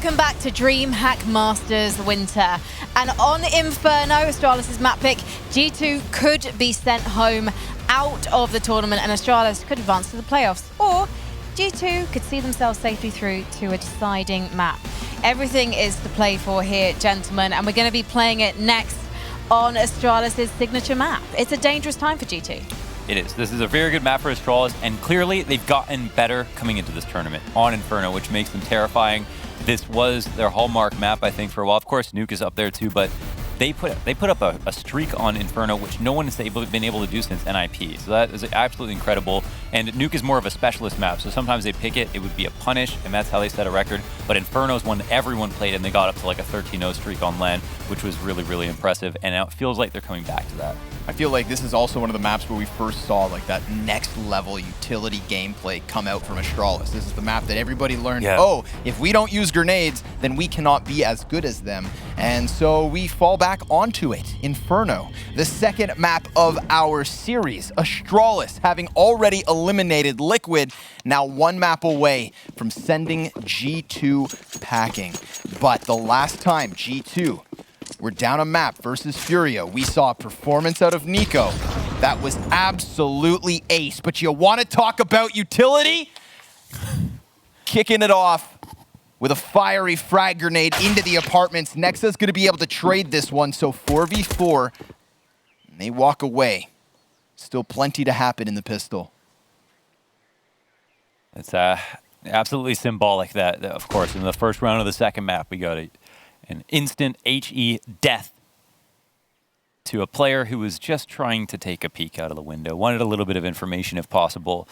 Welcome back to DreamHack Masters Winter. And on Inferno, Astralis' map pick, G2 could be sent home out of the tournament and Astralis could advance to the playoffs. Or G2 could see themselves safely through to a deciding map. Everything is to play for here, gentlemen, and we're going to be playing it next on Astralis' signature map. It's a dangerous time for G2. It is. This is a very good map for Astralis, and clearly they've gotten better coming into this tournament on Inferno, which makes them terrifying. This was their hallmark map, I think, for a while. Of course, Nuke is up there too, but they put up a streak on Inferno, which no one has been able to do since NIP. So that is absolutely incredible. And Nuke is more of a specialist map, so sometimes they pick it, it would be a punish, and that's how they set a record. But Inferno is one that everyone played, and they got up to like a 13-0 streak on LAN, which was really, really impressive. And now it feels like they're coming back to that. I feel like this is also one of the maps where we first saw like that next level utility gameplay come out from Astralis. This is the map that everybody learned, oh, if we don't use grenades, then we cannot be as good as them. And so we fall back onto it. Inferno, the second map of our series. Astralis, having already eliminated Liquid, now one map away from sending G2 packing. But the last time G2 we're down a map versus Furio, we saw a performance out of Nico that was absolutely ace. But you want to talk about utility? Kicking it off with a fiery frag grenade into the apartments. Nexa's going to be able to trade this one, so 4v4. And they walk away. Still plenty to happen in the pistol. It's absolutely symbolic that, of course, in the first round of the second map, we got an instant HE death to a player who was just trying to take a peek out of the window. Wanted a little bit of information if possible.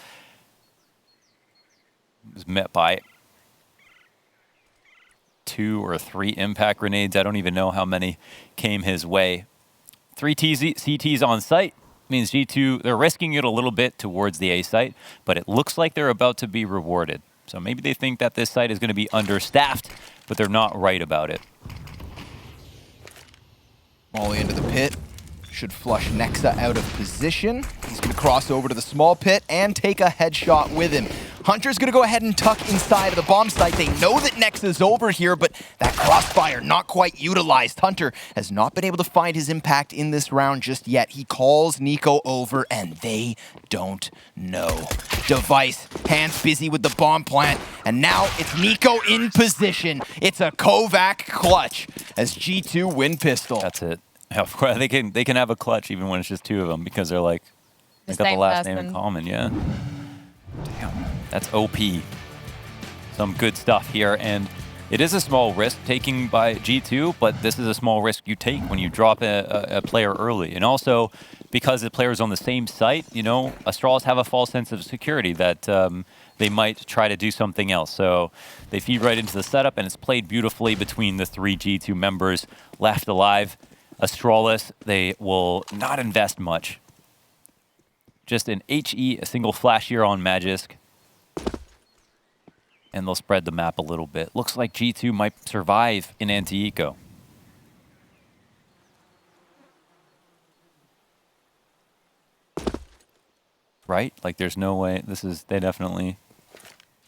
Was met by 2 or 3 impact grenades. I don't even know how many came his way. 3 CTs on site. Means G2, they're risking it a little bit towards the A site, but it looks like they're about to be rewarded. So maybe they think that this site is going to be understaffed, but they're not right about it. Molly into the pit. Should flush Nexa out of position. He's going to cross over to the small pit and take a headshot with him. Hunter's going to go ahead and tuck inside of the bomb site. They know that Nexa's over here, but that crossfire not quite utilized. Hunter has not been able to find his impact in this round just yet. He calls Nico over, and they don't know. Device, hands busy with the bomb plant, and now it's Nico in position. It's a Kovac clutch as G2 win pistol. That's it. Of course, they can have a clutch even when it's just 2 of them because they're like, they got the last name in common, yeah. Damn, that's OP. Some good stuff here, and it is a small risk taking by G2, but this is a small risk you take when you drop a player early. And also, because the player's on the same site, you know, Astralis have a false sense of security that they might try to do something else. So they feed right into the setup, and it's played beautifully between the 3 G2 members left alive. Astralis, they will not invest much. Just an HE, a single flash here on Magisk. And they'll spread the map a little bit. Looks like G2 might survive in anti-eco. Right? Like there's no way, they definitely...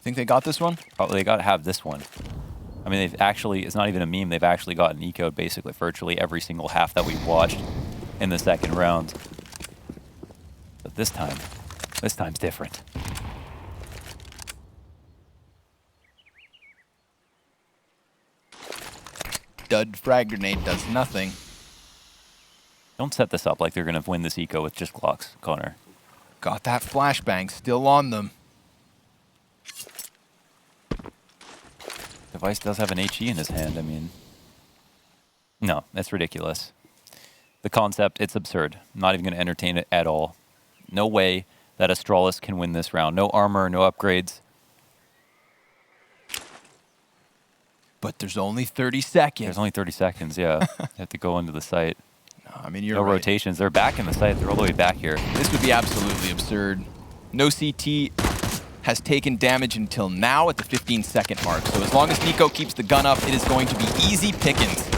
Think they got this one? Probably they got to have this one. I mean, they've actually, it's not even a meme, they've actually gotten eco'd basically virtually every single half that we've watched in the second round. But this time's different. Dud frag grenade does nothing. Don't set this up like they're going to win this eco with just Glocks, Connor. Got that flashbang still on them. Device does have an HE in his hand, I mean. No, that's ridiculous. The concept, it's absurd. I'm not even going to entertain it at all. No way that Astralis can win this round. No armor, no upgrades. But there's only 30 seconds. There's only 30 seconds, yeah. You have to go into the site. No, I mean, you're no right. rotations. They're back in the site. They're all the way back here. This would be absolutely absurd. No CT has taken damage until now at the 15-second mark. So as long as Nico keeps the gun up, it is going to be easy pickings.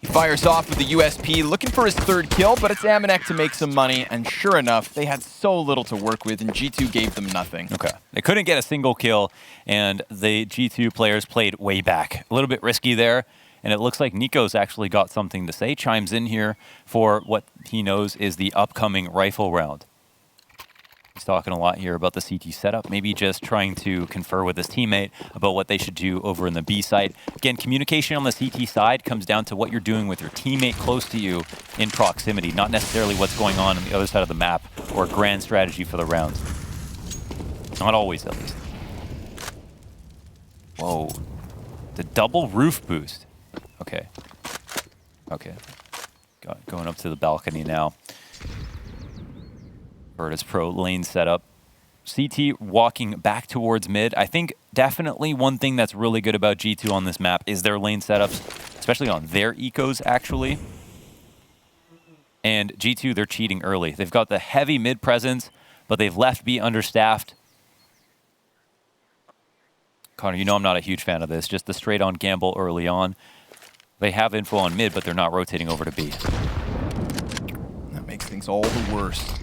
If fires off with the USP, looking for his third kill, but it's Amanek to make some money, and sure enough, they had so little to work with, and G2 gave them nothing. Okay. They couldn't get a single kill, and the G2 players played way back. A little bit risky there, and it looks like Nico's actually got something to say, chimes in here for what he knows is the upcoming rifle round. He's talking a lot here about the CT setup, maybe just trying to confer with his teammate about what they should do over in the B side. Again, communication on the CT side comes down to what you're doing with your teammate close to you in proximity, not necessarily what's going on the other side of the map or grand strategy for the round. Not always, at least. Whoa. The double roof boost. Okay. Okay. Going up to the balcony now. Virtus Pro lane setup. CT walking back towards mid. I think definitely one thing that's really good about G2 on this map is their lane setups, especially on their ecos, actually. And G2, they're cheating early. They've got the heavy mid presence, but they've left B understaffed. Connor, you know I'm not a huge fan of this. Just the straight-on gamble early on. They have info on mid, but they're not rotating over to B. That makes things all the worse.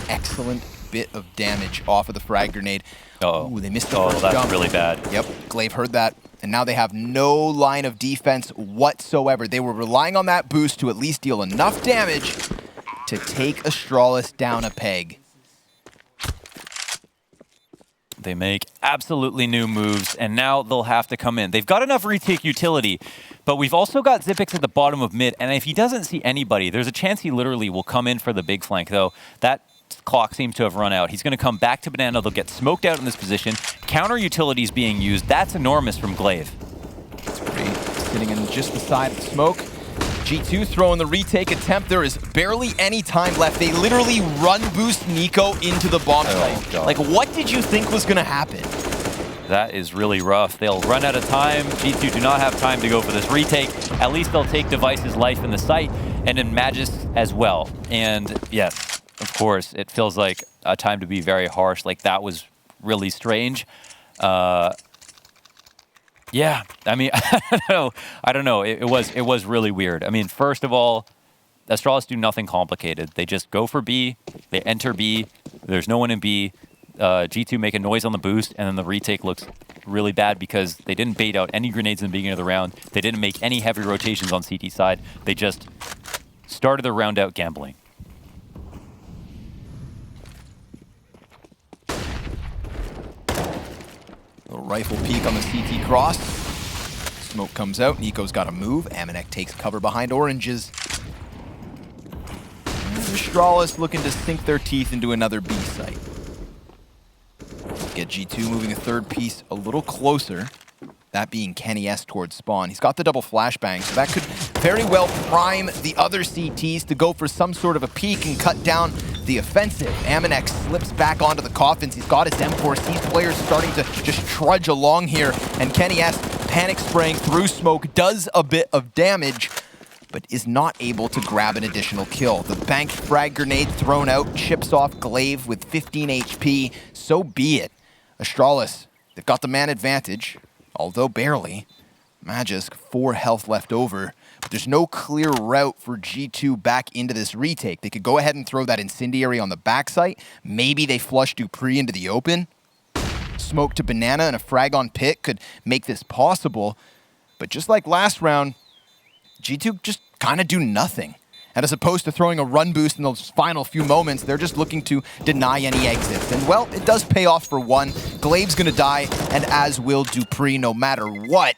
Excellent bit of damage off of the frag grenade. Uh-oh. Ooh, they missed the first that's jump. really bad. Yep, Glaive heard that. And now they have no line of defense whatsoever. They were relying on that boost to at least deal enough damage to take Astralis down a peg. They make absolutely new moves, and now they'll have to come in. They've got enough retake utility, but we've also got Xyp9x at the bottom of mid, and if he doesn't see anybody, there's a chance he literally will come in for the big flank, though. That clock seems to have run out. He's going to come back to Banana. They'll get smoked out in this position. Counter utilities being used. That's enormous from Glaive. It's great. Sitting in just the side of the smoke. G2 throwing the retake attempt. There is barely any time left. They literally run boost Nico into the bomb site. God. Like, what did you think was going to happen? That is really rough. They'll run out of time. G2 do not have time to go for this retake. At least they'll take Device's life in the site, and then Magis as well. And yes, of course, it feels like a time to be very harsh. Like, that was really strange. Yeah, I mean, I don't know. It was really weird. I mean, first of all, Astralis do nothing complicated. They just go for B, they enter B, there's no one in B, G2 make a noise on the boost, and then the retake looks really bad because they didn't bait out any grenades in the beginning of the round, they didn't make any heavy rotations on CT side, they just started the round out gambling. Little rifle peek on the CT cross. Smoke comes out. Nico's got to move. Amanek takes cover behind oranges. And Astralis looking to sink their teeth into another B site. Get G2 moving a third piece a little closer. That being Kenny S towards spawn. He's got the double flashbang, so that could very well prime the other CTs to go for some sort of a peek and cut down the offensive. Amanek slips back onto the coffins. He's got his M4. These players starting to just trudge along here, and Kenny S panic spraying through smoke, does a bit of damage, but is not able to grab an additional kill. The banked frag grenade thrown out chips off Glaive with 15 HP. So be it. Astralis, they've got the man advantage, although barely. Magisk, 4 health left over. But there's no clear route for G2 back into this retake. They could go ahead and throw that incendiary on the backside. Maybe they flush Dupree into the open. Smoke to Banana and a frag on Pit could make this possible. But just like last round, G2 just kind of do nothing. And as opposed to throwing a run boost in those final few moments, they're just looking to deny any exits. And well, it does pay off for one. Glaive's gonna die, and as will Dupree no matter what.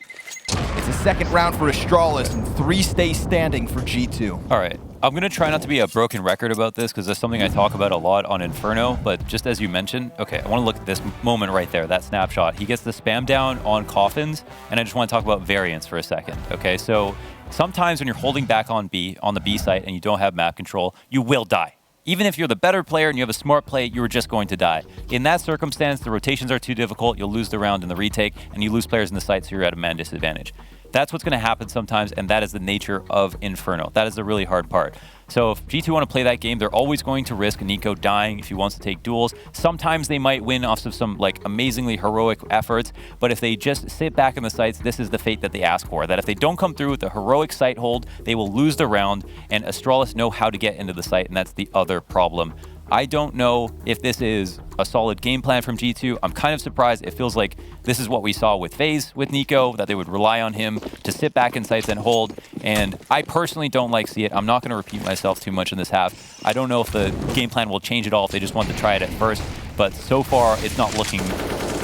It's a second round for Astralis, and 3 stay standing for G2. All right, I'm gonna try not to be a broken record about this because that's something I talk about a lot on Inferno, but just as you mentioned, okay, I wanna look at this moment right there, that snapshot. He gets the spam down on coffins, and I just wanna talk about variance for a second, okay? So sometimes when you're holding back on B, on the B site, and you don't have map control, you will die. Even if you're the better player and you have a smart play, you are just going to die. In that circumstance, the rotations are too difficult, you'll lose the round in the retake, and you lose players in the site, so you're at a man disadvantage. That's what's going to happen sometimes, and that is the nature of Inferno. That is the really hard part. So if G2 want to play that game, they're always going to risk NiKo dying if he wants to take duels. Sometimes they might win off of some like amazingly heroic efforts, but if they just sit back in the sites, this is the fate that they ask for. That if they don't come through with the heroic site hold, they will lose the round, and Astralis know how to get into the site, and that's the other problem. I don't know if this is a solid game plan from G2. I'm kind of surprised. It feels like this is what we saw with FaZe with NiKo, that they would rely on him to sit back in sites and hold. And I personally don't like see it. I'm not going to repeat myself too much in this half. I don't know if the game plan will change at all if they just want to try it at first. But so far, it's not looking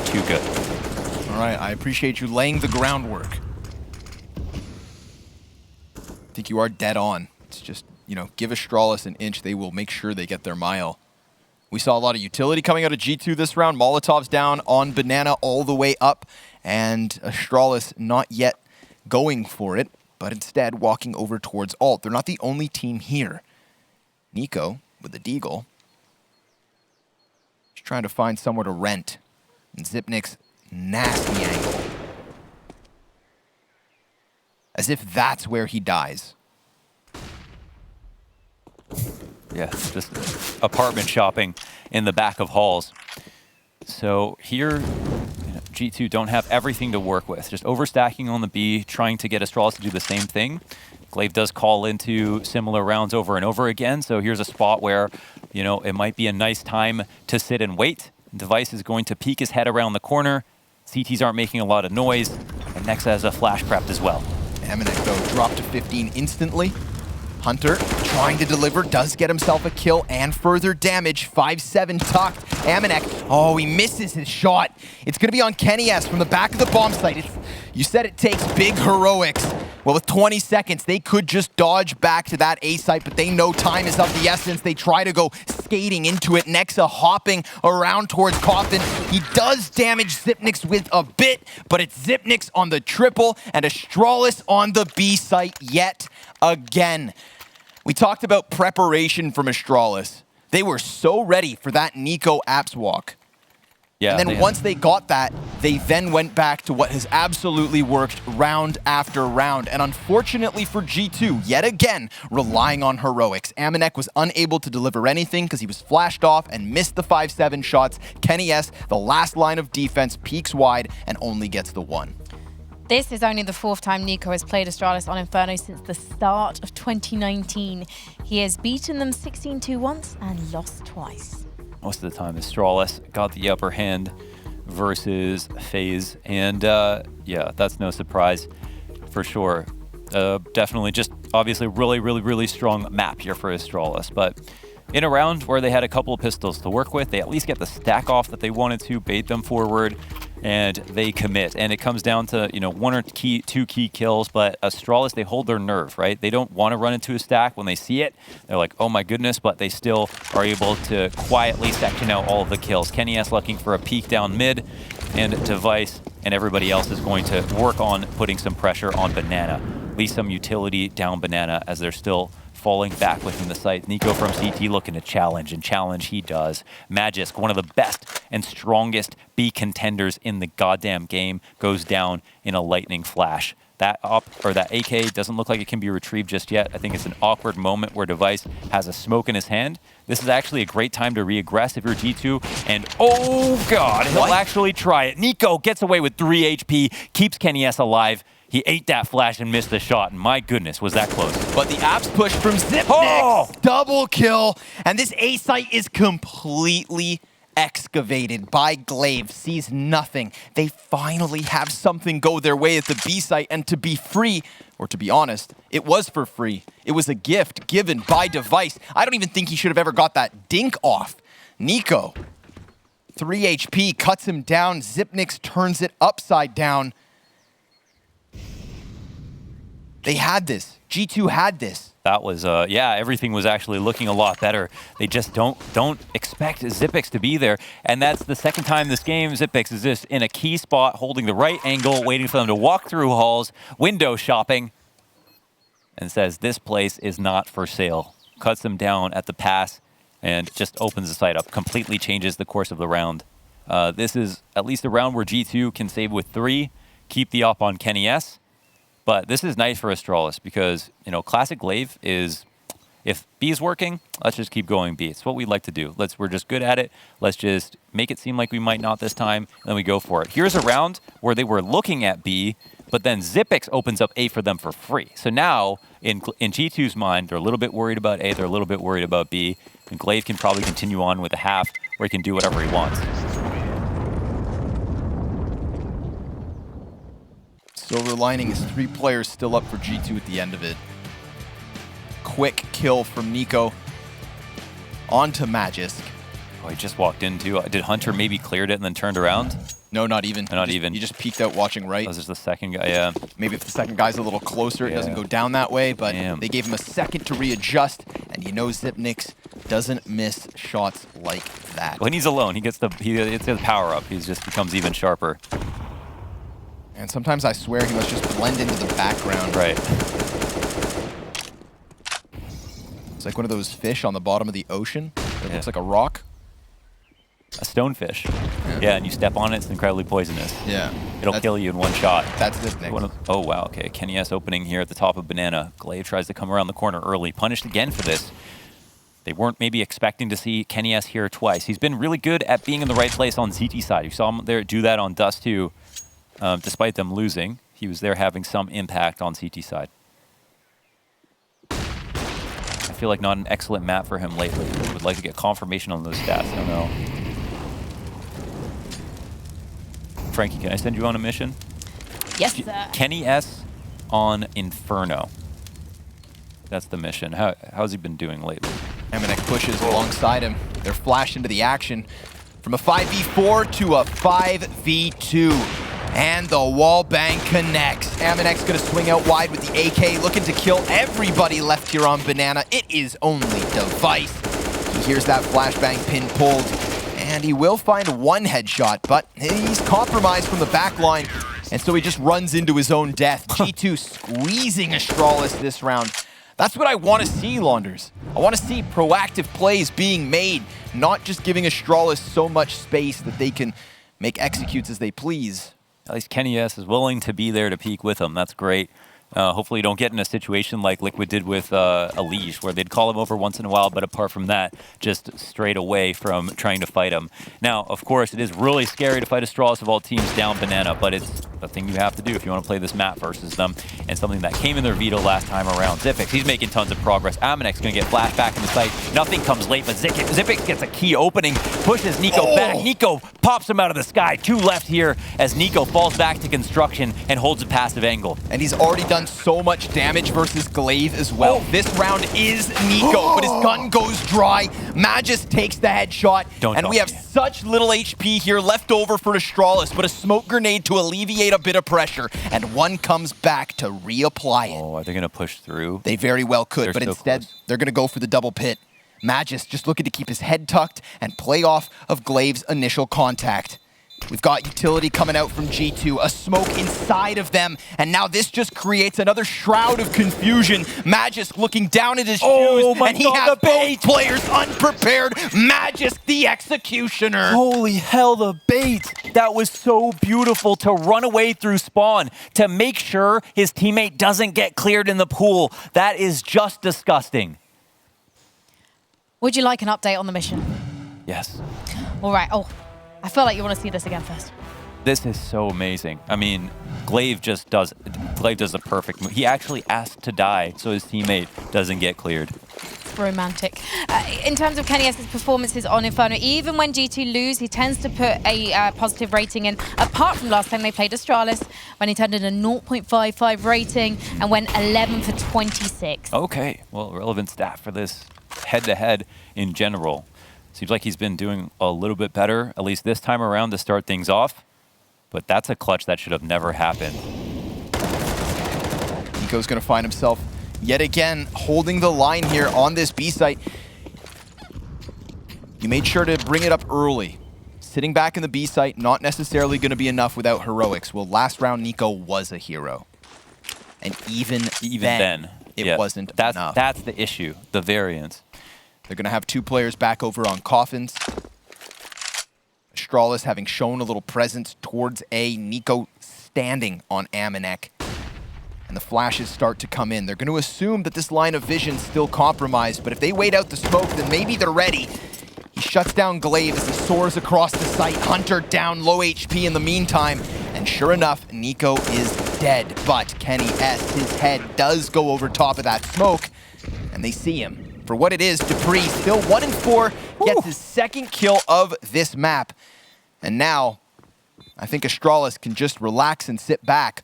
too good. All right, I appreciate you laying the groundwork. I think you are dead on. It's just, you know, give Astralis an inch, they will make sure they get their mile. We saw a lot of utility coming out of G2 this round. Molotov's down on Banana all the way up, and Astralis not yet going for it, but instead walking over towards alt. They're not the only team here. NiKo with the Deagle, just trying to find somewhere to rent. And Zipnik's nasty angle. As if that's where he dies. Yeah, just apartment shopping in the back of halls. So here, G2 don't have everything to work with. Just overstacking on the B, trying to get Astralis to do the same thing. Glaive does call into similar rounds over and over again. So here's a spot where, you know, it might be a nice time to sit and wait. Device is going to peek his head around the corner. CTs aren't making a lot of noise. And Nexa has a flash prepped as well. Amanek, though, dropped to 15 instantly. Hunter trying to deliver, does get himself a kill and further damage. 5-7 tucked. Amanek, oh, he misses his shot. It's going to be on kennyS from the back of the bomb site. You said it takes big heroics. Well, with 20 seconds, they could just dodge back to that A site, but they know time is of the essence. They try to go skating into it. Nexa hopping around towards Coffin. He does damage Zipnik's with a bit, but it's Zipnik's on the triple and Astralis on the B site yet again. We talked about preparation from Astralis. They were so ready for that NiKo apps walk. Yeah, and then once they got that, they then went back to what has absolutely worked round after round. And unfortunately for G2, yet again, relying on heroics. Amanek was unable to deliver anything because he was flashed off and missed the 5-7 shots. kennyS, the last line of defense, peeks wide and only gets the one. This is only the fourth time NiKo has played Astralis on Inferno since the start of 2019. He has beaten them 16-2 once and lost twice. Most of the time, Astralis got the upper hand versus FaZe, and yeah, that's no surprise for sure. Definitely just obviously really strong map here for Astralis, but in a round where they had a couple of pistols to work with, they at least get the stack off that they wanted to, bait them forward, and they commit. And it comes down to, you know, one or two key kills, but Astralis, they hold their nerve, right? They don't want to run into a stack. When they see it, they're like, oh my goodness, but they still are able to quietly section out all of the kills. kennyS looking for a peek down mid, and Device and everybody else is going to work on putting some pressure on Banana. At least some utility down Banana as they're still falling back within the site. NiKo from CT looking to challenge, and challenge he does. Magisk, one of the best and strongest B contenders in the goddamn game, goes down in a lightning flash. That that AK doesn't look like it can be retrieved just yet. I think it's an awkward moment where Device has a smoke in his hand. This is actually a great time to re-aggress if you're G2, and oh god, he'll actually try it. NiKo gets away with 3 HP, keeps kennyS alive. He ate that flash and missed the shot, and my goodness, was that close. But the apps push from Zipnik, double kill, and this A site is completely excavated by Glaive, sees nothing. They finally have something go their way at the B site, and to be free, or to be honest, it was for free. It was a gift given by Device. I don't even think he should have ever got that dink off. NiKo, 3 HP, cuts him down. Zipnik turns it upside down. They had this. G2 had this. That was, yeah, everything was actually looking a lot better. They just don't expect Xyp9x to be there. And that's the second time this game, Xyp9x is just in a key spot, holding the right angle, waiting for them to walk through halls, window shopping, and says, this place is not for sale. Cuts them down at the pass and just opens the site up, completely changes the course of the round. This is at least a round where G2 can save with 3, keep the op on kennyS, But this is nice for Astralis because, you know, classic Glaive is, if B is working, let's just keep going B. It's what we like to do. We're just good at it. Let's just make it seem like we might not this time, and then we go for it. Here's a round where they were looking at B, but then Xyp9x opens up A for them for free. So now, in G2's mind, they're a little bit worried about A, they're a little bit worried about B, and Glaive can probably continue on with a half where he can do whatever he wants. Silver lining is 3 players still up for G2 at the end of it. Quick kill from Nico onto Magisk. Oh, he just walked into. Did Hunter maybe cleared it and then turned around? No, not even. Not even. He just peeked out watching right. That was just the second guy, yeah. Maybe if the second guy's a little closer, it doesn't go down that way, but they gave him a second to readjust, and you know Xyp9x doesn't miss shots like that. When he's alone, he gets the power up. He just becomes even sharper. And sometimes I swear he must just blend into the background. Right. It's like one of those fish on the bottom of the ocean that looks like a rock. A stonefish. Yeah, and you step on it, it's incredibly poisonous. Yeah. It'll kill you in one shot. That's Xyp9x. Oh, wow, okay. Kenny S opening here at the top of Banana. Glaive tries to come around the corner early. Punished again for this. They weren't maybe expecting to see Kenny S here twice. He's been really good at being in the right place on CT side. You saw him there do that on Dust 2. Despite them losing, he was there having some impact on CT side. I feel like not an excellent map for him lately. Would like to get confirmation on those stats. I don't know. Frankie, can I send you on a mission? Yes, sir. Kenny S on Inferno. That's the mission. How's he been doing lately? Amanek pushes alongside him. They're flashed into the action from a 5v4 to a 5v2. And the wall bang connects. Amanek's gonna swing out wide with the AK, looking to kill everybody left here on Banana. It is only Device. He hears that flashbang pin pulled, and he will find one headshot, but he's compromised from the back line, and so he just runs into his own death. G2 squeezing Astralis this round. That's what I want to see, Launders. I want to see proactive plays being made, not just giving Astralis so much space that they can make executes as they please. At least Kenny S is willing to be there to peek with him. That's great. Hopefully you don't get in a situation like Liquid did with Elige, where they'd call him over once in a while, but apart from that, just straight away from trying to fight him. Now, of course, it is really scary to fight Astralis of all teams down Banana, but it's the thing you have to do if you want to play this map versus them, and something that came in their veto last time around. Xyp9x, he's making tons of progress. Amanek's going to get flashed back in the sight. Nothing comes late, but Xyp9x gets a key opening, pushes Nico back. Nico pops him out of the sky. 2 left here as Nico falls back to construction and holds a passive angle. And he's already done so much damage versus Glaive as well. This round is Nico, but his gun goes dry. Magisk takes the headshot, and we have such little HP here left over for Astralis, but a smoke grenade to alleviate a bit of pressure, and one comes back to reapply it. Oh, are they going to push through? They very well could, but instead they're going to go for the double pit. Magisk just looking to keep his head tucked and play off of Glaive's initial contact. We've got utility coming out from G2, a smoke inside of them, and now this just creates another shroud of confusion. Magisk looking down at his shoes, and he has both players unprepared. Magisk, the executioner. Holy hell, the bait. That was so beautiful to run away through spawn, to make sure his teammate doesn't get cleared in the pool. That is just disgusting. Would you like an update on the mission? Yes. All right. Oh, I feel like you want to see this again first. This is so amazing. I mean, Glaive does a perfect move. He actually asked to die so his teammate doesn't get cleared. Romantic. In terms of Kenny S's performances on Inferno, even when G2 lose, he tends to put a positive rating in, apart from last time they played Astralis, when he turned in a 0.55 rating and went 11 for 26. Okay, well, relevant stat for this head-to-head in general. Seems like he's been doing a little bit better, at least this time around, to start things off. But that's a clutch that should have never happened. Nico's going to find himself yet again holding the line here on this B site. You made sure to bring it up early. Sitting back in the B site, not necessarily going to be enough without heroics. Well, last round, Nico was a hero. And even then it wasn't enough. That's the issue, the variance. They're going to have 2 players back over on coffins. Astralis having shown a little presence towards A. Nico standing on Amanek. and the flashes start to come in. They're going to assume that this line of vision's still compromised, but if they wait out the smoke, then maybe they're ready. He shuts down Glaive as he soars across the site. Hunter down, low HP in the meantime. And sure enough, Nico is dead. But Kenny S, his head does go over top of that smoke. And they see him. For what it is, Dupree, still 1 in 4, gets his second kill of this map. And now, I think Astralis can just relax and sit back,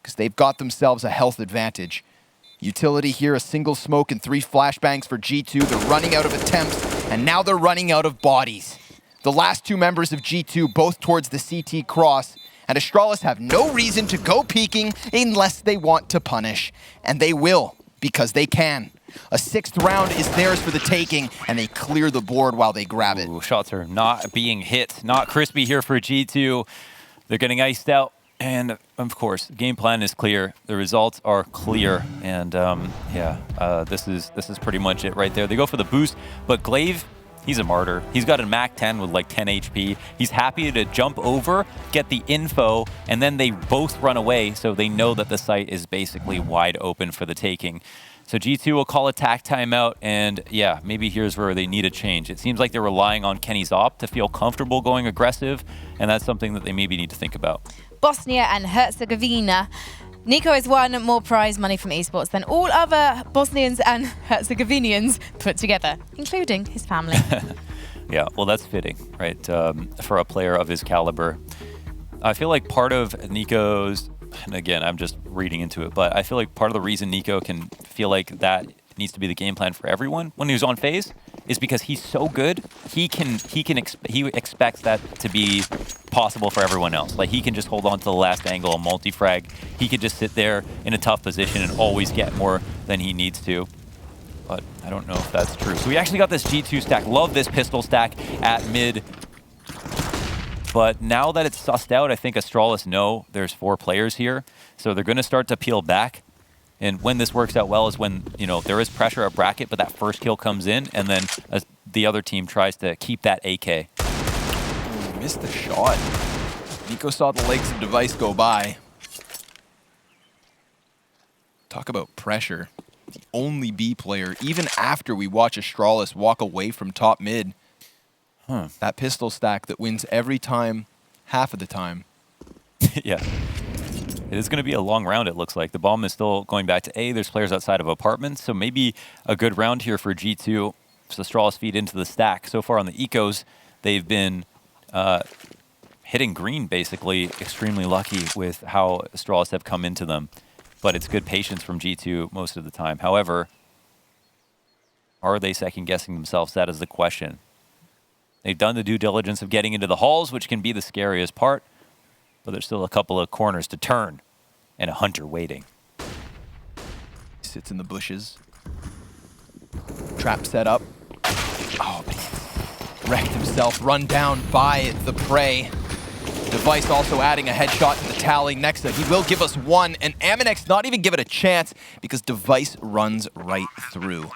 because they've got themselves a health advantage. Utility here, a single smoke and 3 flashbangs for G2. They're running out of attempts, and now they're running out of bodies. The last 2 members of G2 both towards the CT cross, and Astralis have no reason to go peeking unless they want to punish. And they will, because they can. A 6th round is theirs for the taking, and they clear the board while they grab it. Shots are not being hit. Not crispy here for G2. They're getting iced out. And of course, game plan is clear. The results are clear, and this is pretty much it right there. They go for the boost, but Glaive, he's a martyr. He's got a Mac 10 with like 10 HP. He's happy to jump over, get the info, and then they both run away, so they know that the site is basically wide open for the taking. So G2 will call attack timeout, and yeah, maybe here's where they need a change. It seems like they're relying on Kenny's op to feel comfortable going aggressive, and that's something that they maybe need to think about. Bosnia and Herzegovina. Nico has won more prize money from esports than all other Bosnians and Herzegovinians put together, including his family. Yeah, well, that's fitting, right? For a player of his caliber. I feel like part of Nico's, and again, I'm just reading into it, but I feel like part of the reason Nico can feel like that needs to be the game plan for everyone when he was on FaZe is because he's so good. He expects that to be possible for everyone else. Like, he can just hold on to the last angle, a multi-frag. He could just sit there in a tough position and always get more than he needs to. But I don't know if that's true. So we actually got this G2 stack. Love this pistol stack at mid. But now that it's sussed out, I think Astralis know there's 4 players here. So they're going to start to peel back. And when this works out well is when, you know, there is pressure at bracket, but that first kill comes in, and then the other team tries to keep that AK. Ooh, missed the shot. Nico saw the legs of Device go by. Talk about pressure. The only B player, even after we watch Astralis walk away from top mid. That pistol stack that wins every time, half of the time. Yeah. It is going to be a long round, it looks like. The bomb is still going back to A. There's players outside of apartments, so maybe a good round here for G2. So Astralis feed into the stack. So far on the ecos, they've been hitting green, basically. Extremely lucky with how Astralis have come into them. But it's good patience from G2 most of the time. However, are they second-guessing themselves? That is the question. They've done the due diligence of getting into the halls, which can be the scariest part. But there's still a couple of corners to turn, and a Hunter waiting. Sits in the bushes. Trap set up. Oh, wrecked himself, run down by the prey. Device also adding a headshot to the tally. Nexa, he will give us 1, and Aminex not even give it a chance because Device runs right through.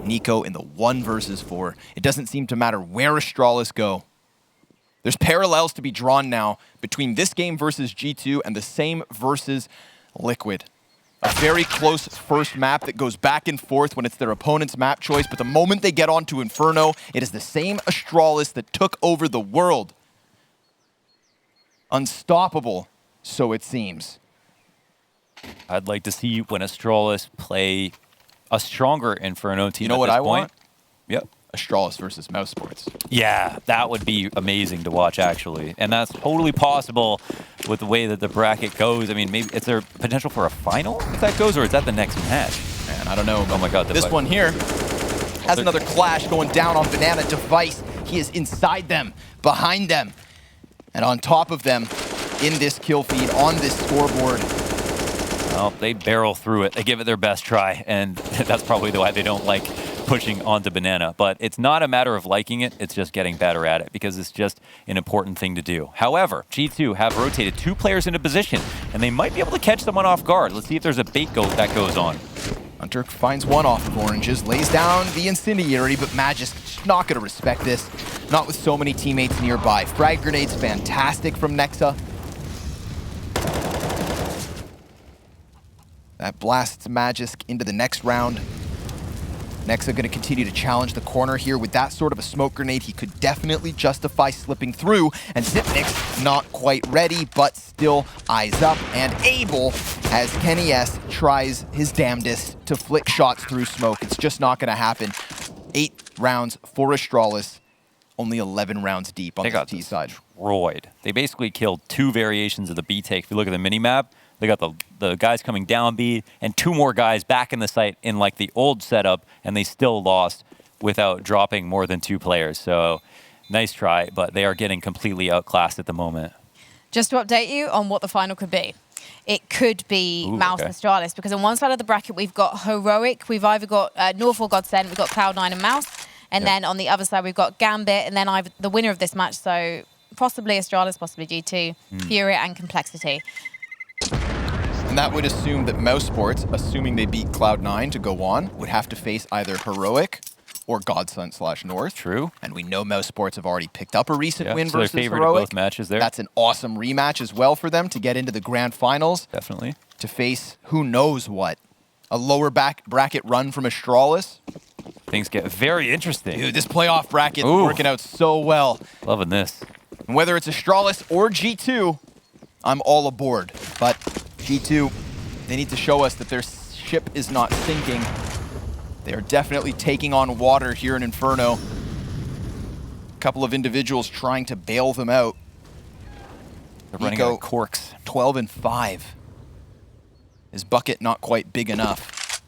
Nico in the 1 versus 4. It doesn't seem to matter where Astralis go. There's parallels to be drawn now between this game versus G2 and the same versus Liquid. A very close first map that goes back and forth when it's their opponent's map choice, but the moment they get onto Inferno, it is the same Astralis that took over the world. Unstoppable, so it seems. I'd like to see when Astralis play a stronger Inferno team. You know what I want? Yep. Astralis versus Mouse Sports. Yeah, that would be amazing to watch, actually. And that's totally possible with the way that the bracket goes. I mean, maybe is there potential for a final if that goes, or is that the next match? Man, I don't know. Oh my God. This one here has another clash going down on Banana. Device. He is inside them, behind them, and on top of them in this kill feed, on this scoreboard. Well, they barrel through it. They give it their best try, and that's probably why they don't like pushing onto Banana. But it's not a matter of liking it, it's just getting better at it because it's just an important thing to do. However, G2 have rotated 2 players into position, and they might be able to catch someone off guard. Let's see if there's a bait that goes on. Hunter finds 1 off of Oranges, lays down the Incendiary, but Magic's not going to respect this. Not with so many teammates nearby. Frag grenades fantastic from Nexa. That blasts Magisk into the next round. Nexa going to continue to challenge the corner here. With that sort of a smoke grenade, he could definitely justify slipping through. And Zipnix not quite ready, but still eyes up and able as Kenny S tries his damnedest to flick shots through smoke. It's just not going to happen. 8 rounds for Astralis, only 11 rounds deep on the T side. Destroyed. They basically killed 2 variations of the B take. If you look at the mini-map, they got the guys coming down B and 2 more guys back in the site in like the old setup, and they still lost without dropping more than 2 players. So nice try, but they are getting completely outclassed at the moment. Just to update you on what the final could be. It could be Mouse and Astralis, because on one side of the bracket we've got Heroic, we've either got North or Godsend, we've got Cloud9 and Mouse, and then on the other side we've got Gambit, and then the winner of this match, so possibly Astralis, possibly G2, Furia and Complexity. And that would assume that Mouse Sports, assuming they beat Cloud9 to go on, would have to face either Heroic or Godsend/North. True. And we know Mouse Sports have already picked up a recent win so versus favorite Heroic. Both matches there. That's an awesome rematch as well for them to get into the grand finals. Definitely. To face who knows what. A lower bracket run from Astralis. Things get very interesting. Dude, this playoff bracket is working out so well. Loving this. And whether it's Astralis or G2, I'm all aboard. But G2, they need to show us that their ship is not sinking. They are definitely taking on water here in Inferno. A couple of individuals trying to bail them out. They're running out of corks. 12-5. His bucket not quite big enough.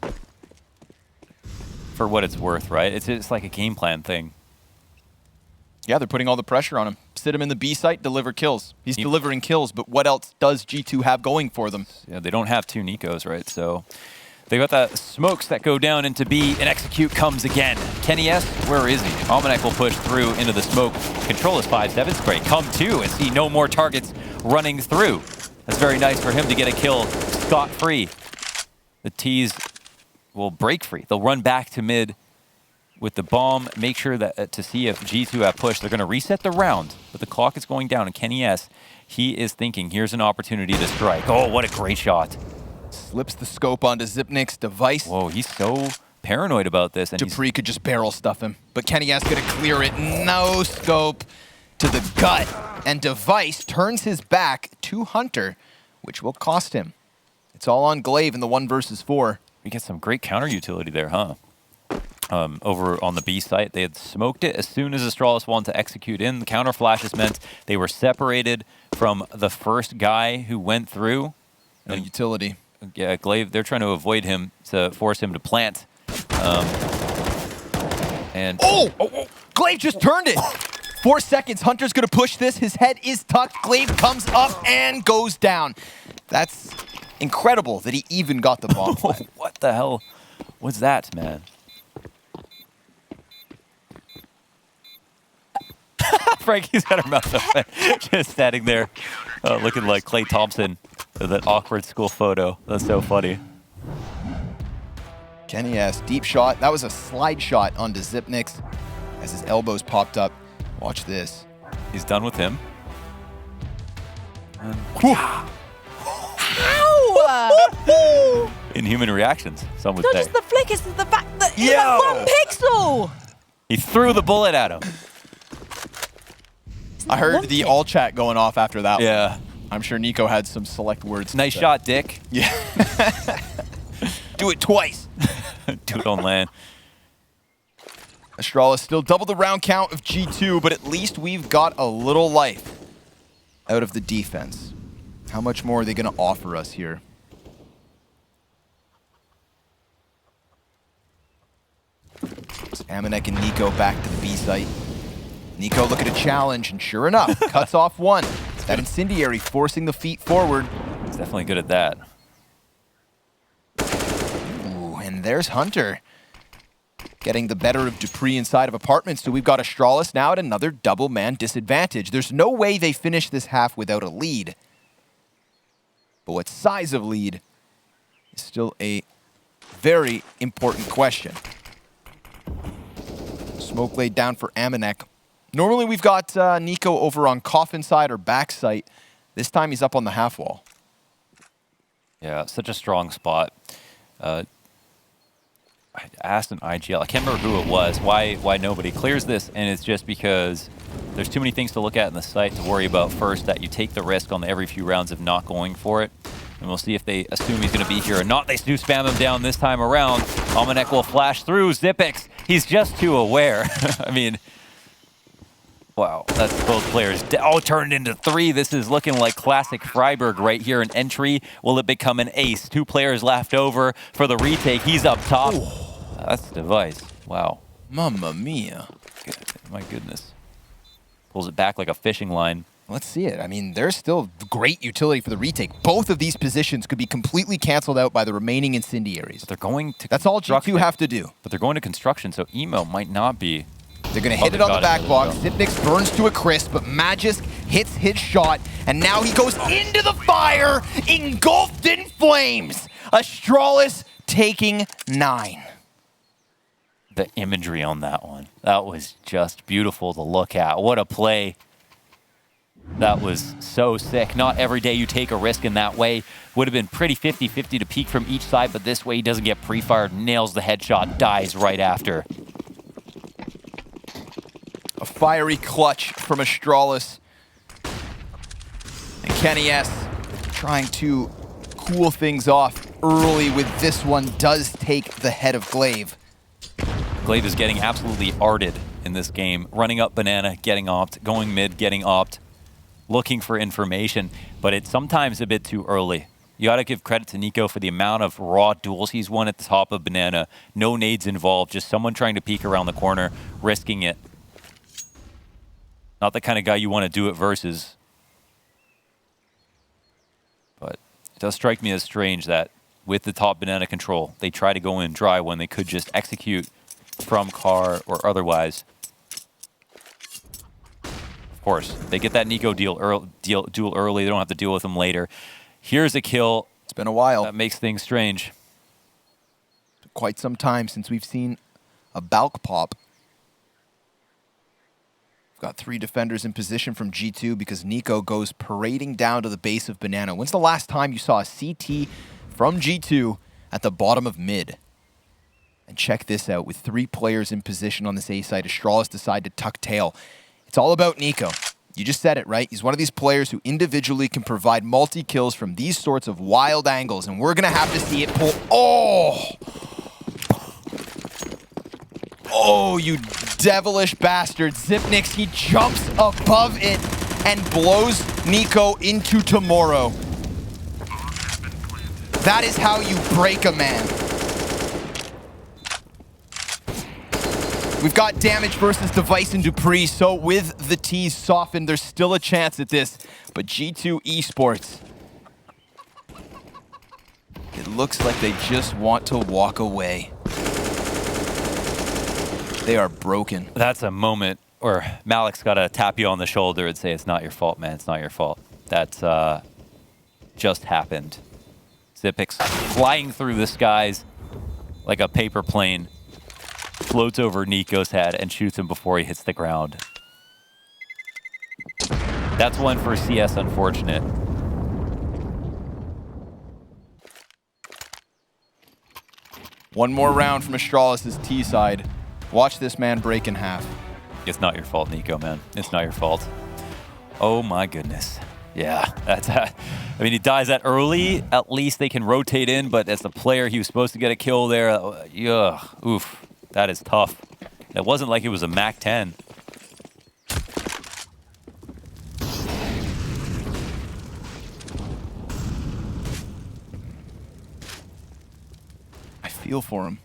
For what it's worth, right? It's like a game plan thing. Yeah, they're putting all the pressure on him. Sit him in the B site, deliver kills. He's delivering kills, but what else does G2 have going for them? Yeah, they don't have 2 Nikos, right? So they got the smokes that go down into B, and Execute comes again. Kenny S, where is he? Almanac will push through into the smoke. Control is 5-7 spray. Come to and see no more targets running through. That's very nice for him to get a kill scot-free. The T's will break free. They'll run back to mid with the bomb, make sure that to see if G2 have pushed. They're going to reset the round, but the clock is going down, and Kenny S, he is thinking, here's an opportunity to strike. Oh, what a great shot. Slips the scope onto Zipnix's device. Whoa, he's so paranoid about this. And Dupree could just barrel stuff him, but Kenny S going to clear it. No scope to the gut, and Device turns his back to Hunter, which will cost him. It's all on Glaive in the 1 versus 4. We get some great counter utility there, huh? Over on the B site, they had smoked it as soon as Astralis wanted to execute in. The counter flashes meant they were separated from the first guy who went through. No utility. Yeah, Glaive, they're trying to avoid him to force him to plant. Glaive just turned it. 4 seconds. Hunter's going to push this. His head is tucked. Glaive comes up and goes down. That's incredible that he even got the bomb. What the hell was that, man? Frankie's got her mouth open, just standing there, looking like Klay Thompson, that awkward school photo. That's so funny. Kenny S, deep shot. That was a slide shot onto Zipnix as his elbows popped up. Watch this. He's done with him. How? Inhuman reactions, some would Not say. just the flick, it's the fact that it's like 1 pixel. He threw the bullet at him. I heard the all chat going off after that Yeah. one. I'm sure Nico had some select words. Nice shot, Dick. Yeah. Do it twice. Do it on land. Astralis still double the round count of G2, but at least we've got a little life out of the defense. How much more are they going to offer us here? It's Amanek and Nico back to the B site. Nico looking to challenge, and sure enough, cuts off one. That incendiary forcing the feet forward. He's definitely good at that. Ooh, and there's Hunter. Getting the better of Dupree inside of apartments. So we've got Astralis now at another double-man disadvantage. There's no way they finish this half without a lead. But what size of lead is still a very important question. Smoke laid down for Amanek. Normally we've got Nico over on coffin side or back site. This time he's up on the half wall. Yeah, such a strong spot. I asked an IGL, I can't remember who it was, why nobody clears this, and it's just because there's too many things to look at in the site to worry about first, that you take the risk on the every few rounds of not going for it. And we'll see if they assume he's going to be here or not. They do spam him down this time around. Almanac will flash through. Xyp9x, he's just too aware. I mean, wow, that's both players. Oh, turned into 3. This is looking like classic Freiburg right here. An entry. Will it become an ace? 2 players left over for the retake. He's up top. Ooh. That's Device. Wow. Mamma mia. My goodness. Pulls it back like a fishing line. Let's see it. I mean, there's still great utility for the retake. Both of these positions could be completely canceled out by the remaining incendiaries. But they're going to That's all G2 have to do. But they're going to construction, so Emo might not be. They're going to hit it on the back box. Xyp9x burns to a crisp, but Magisk hits his shot, and now he goes into the fire, engulfed in flames. Astralis taking 9. The imagery on that one, that was just beautiful to look at. What a play. That was so sick. Not every day you take a risk in that way. Would have been pretty 50-50 to peek from each side, but this way he doesn't get pre-fired, nails the headshot, dies right after. A fiery clutch from Astralis. And KennyS trying to cool things off early with this one, does take the head of Glaive. Glaive is getting absolutely arted in this game. Running up banana, getting opt, going mid, getting opt. Looking for information, but it's sometimes a bit too early. You got to give credit to Nico for the amount of raw duels he's won at the top of banana. No nades involved, just someone trying to peek around the corner, risking it. Not the kind of guy you want to do it versus. But it does strike me as strange that with the top banana control, they try to go in dry when they could just execute from car or otherwise. Of course, they get that Nico duel early. They don't have to deal with him later. Here's a kill. It's been a while. That makes things strange. Quite some time since we've seen a Balk pop. We've got 3 defenders in position from G2 because Nico goes parading down to the base of banana. When's the last time you saw a CT from G2 at the bottom of mid? And check this out. With 3 players in position on this A side, Astralis decide to tuck tail. It's all about Nico. You just said it, right? He's one of these players who individually can provide multi-kills from these sorts of wild angles, and we're going to have to see it pull. Oh! Oh, you devilish bastard. Xyp9x, he jumps above it and blows Nico into tomorrow. That is how you break a man. We've got damage versus Device and Dupree, so with the T's softened, there's still a chance at this. But G2 Esports, it looks like they just want to walk away. They are broken. That's a moment where Malik's got to tap you on the shoulder and say, it's not your fault, man. It's not your fault. That's just happened. Xyp9x flying through the skies like a paper plane. Floats over Nico's head and shoots him before he hits the ground. That's one for CS, unfortunate. One more round from Astralis' T side. Watch this man break in half. It's not your fault, Nico, man. It's not your fault. Oh my goodness. Yeah, that's I mean, he dies that early. At least they can rotate in, but as a player, he was supposed to get a kill there. Oof. That is tough. It wasn't like it was a MAC 10. I feel for him.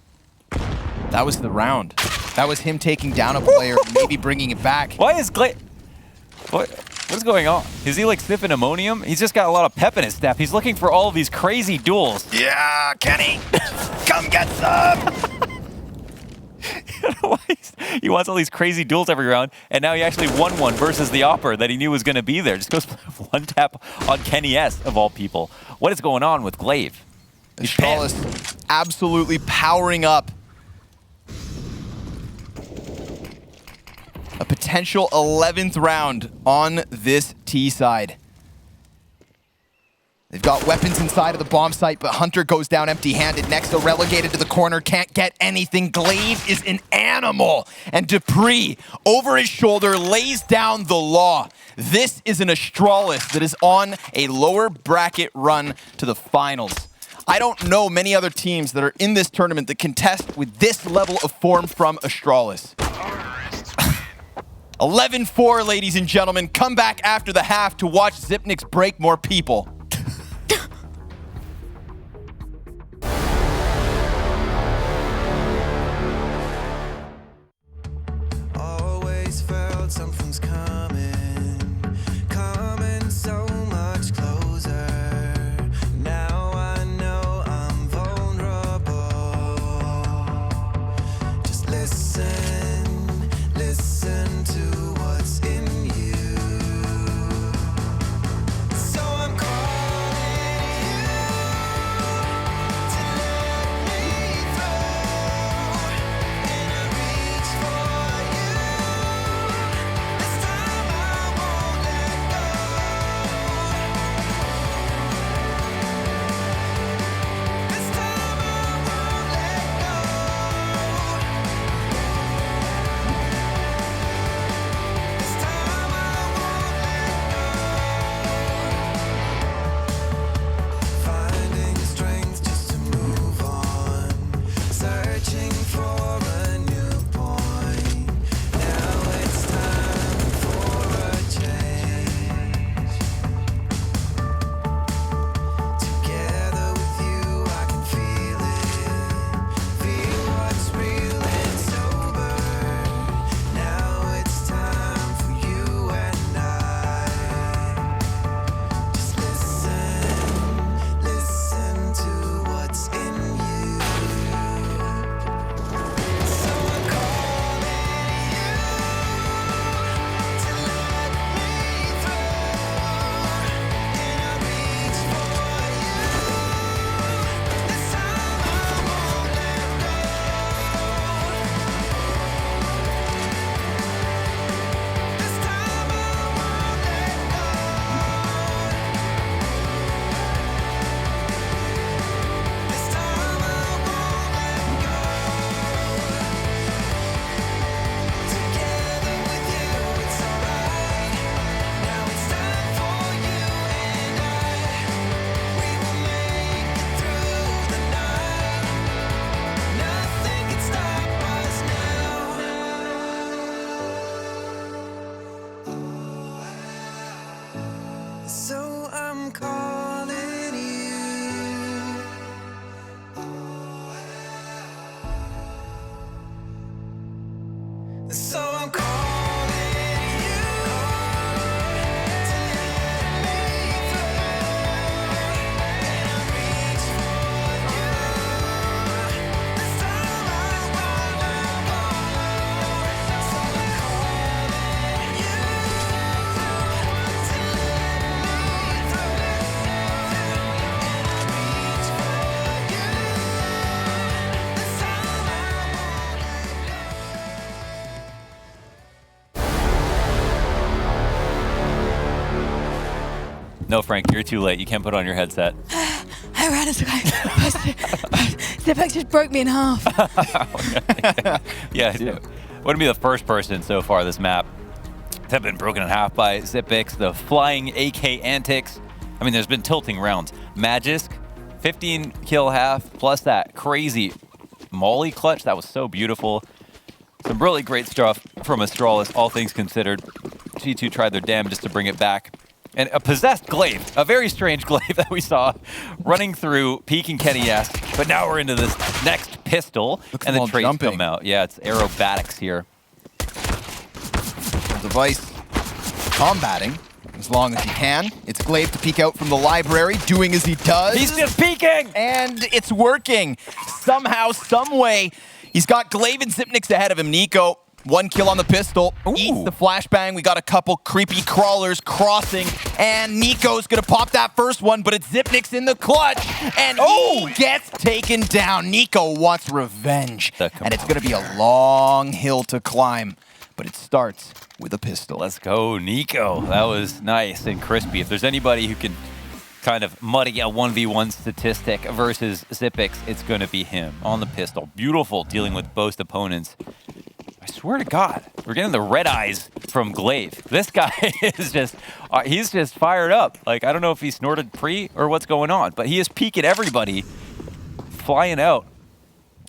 That was the round. That was him taking down a player, maybe bringing it back. Why is What is going on? Is he like sniffing ammonium? He's just got a lot of pep in his step. He's looking for all of these crazy duels. Yeah, Kenny, come get some. He wants all these crazy duels every round, and now he actually won one versus the Opper that he knew was going to be there. Just goes one tap on KennyS, of all people. What is going on with Glaive? Astralis absolutely powering up. A potential 11th round on this T side. They've got weapons inside of the bomb site, but Hunter goes down empty-handed. Next, relegated to the corner, can't get anything. Glaive is an animal. And Dupree, over his shoulder, lays down the law. This is an Astralis that is on a lower bracket run to the finals. I don't know many other teams that are in this tournament that can test with this level of form from Astralis. 11-4, ladies and gentlemen. Come back after the half to watch Xyp9x break more people. Always felt something's coming, coming so much closer. Now I know I'm vulnerable. Just listen, listen to what's in you. So I'm calling you to let me through, and I reach for you. This time I won't let go. This time I won't let go. This time I won't let go. Finding strength just to move on, searching for a new point. Now it's time for a change. Together with you, I can feel what's real and sober. Now it's time for you and I. Just listen to what's in you. So I'm calling you to let me through, and I reach for you. This time I won't let go. This time I won't let go. This time I won't let go. Together with you, it's alright. Now it's time for you and I. We will make it through the night. Nothing can stop us now. So I'm calling you. So I'm calling you to let me through, and I reach for you. This time I won't let go. So I'm calling you to let me through, and I reach for you. This time I won't let go. No, Frank, you're too late. You can't put on your headset. I ran into Xyp9x just broke me in half. Yeah, wouldn't be the first person so far this map to have been broken in half by Xyp9x. The flying AK antics. I mean, there's been tilting rounds. Magisk, 15 kill half, plus that crazy molly clutch. That was so beautiful. Some really great stuff from Astralis, all things considered. G2 tried their damnedest to bring it back. And a possessed Glaive, a very strange Glaive that we saw running through Peak and Kenny-esque. But now we're into this next pistol, and the traits come out. Yeah, it's aerobatics here. Device combating as long as he can. It's Glaive to peek out from the library, doing as he does. He's just peeking! And it's working. Somehow, some way, he's got Glaive and Xyp9x ahead of him. Nico, 1 kill on the pistol. Ooh. Eats the flashbang. We got a couple creepy crawlers crossing, and Nico's gonna pop that first one, but it's Xyp9x in the clutch, and he gets taken down. Nico wants revenge, and it's gonna be a long hill to climb, but it starts with a pistol. Let's go, Nico. That was nice and crispy. If there's anybody who can kind of muddy a 1v1 statistic versus Zippix, it's going to be him on the pistol. Beautiful dealing with both opponents. I swear to God, we're getting the red eyes from Glaive. This guy is just, he's just fired up. Like, I don't know if he snorted pre or what's going on, but he is peeking everybody, flying out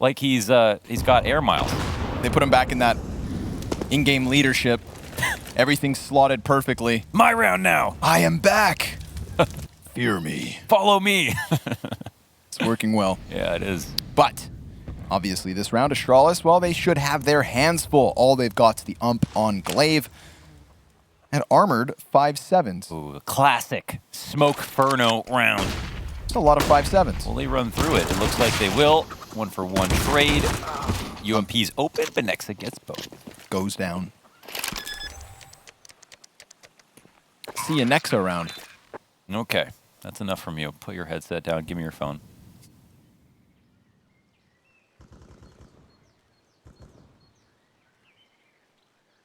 like he's got air miles. They put him back in that in-game leadership. Everything's slotted perfectly. My round now. I am back. Fear me. Follow me. It's working well. Yeah, it is. But obviously this round, Astralis, well, they should have their hands full. All they've got's the ump on Glaive. And armored 5-7s. Ooh, a classic Smoke Inferno round. It's a lot of 5-7s. Will they run through it? It looks like they will. 1-for-1 trade. UMP's open, but Nexa gets both. Goes down. See you Nexa round. Okay, that's enough from you. Put your headset down. Give me your phone.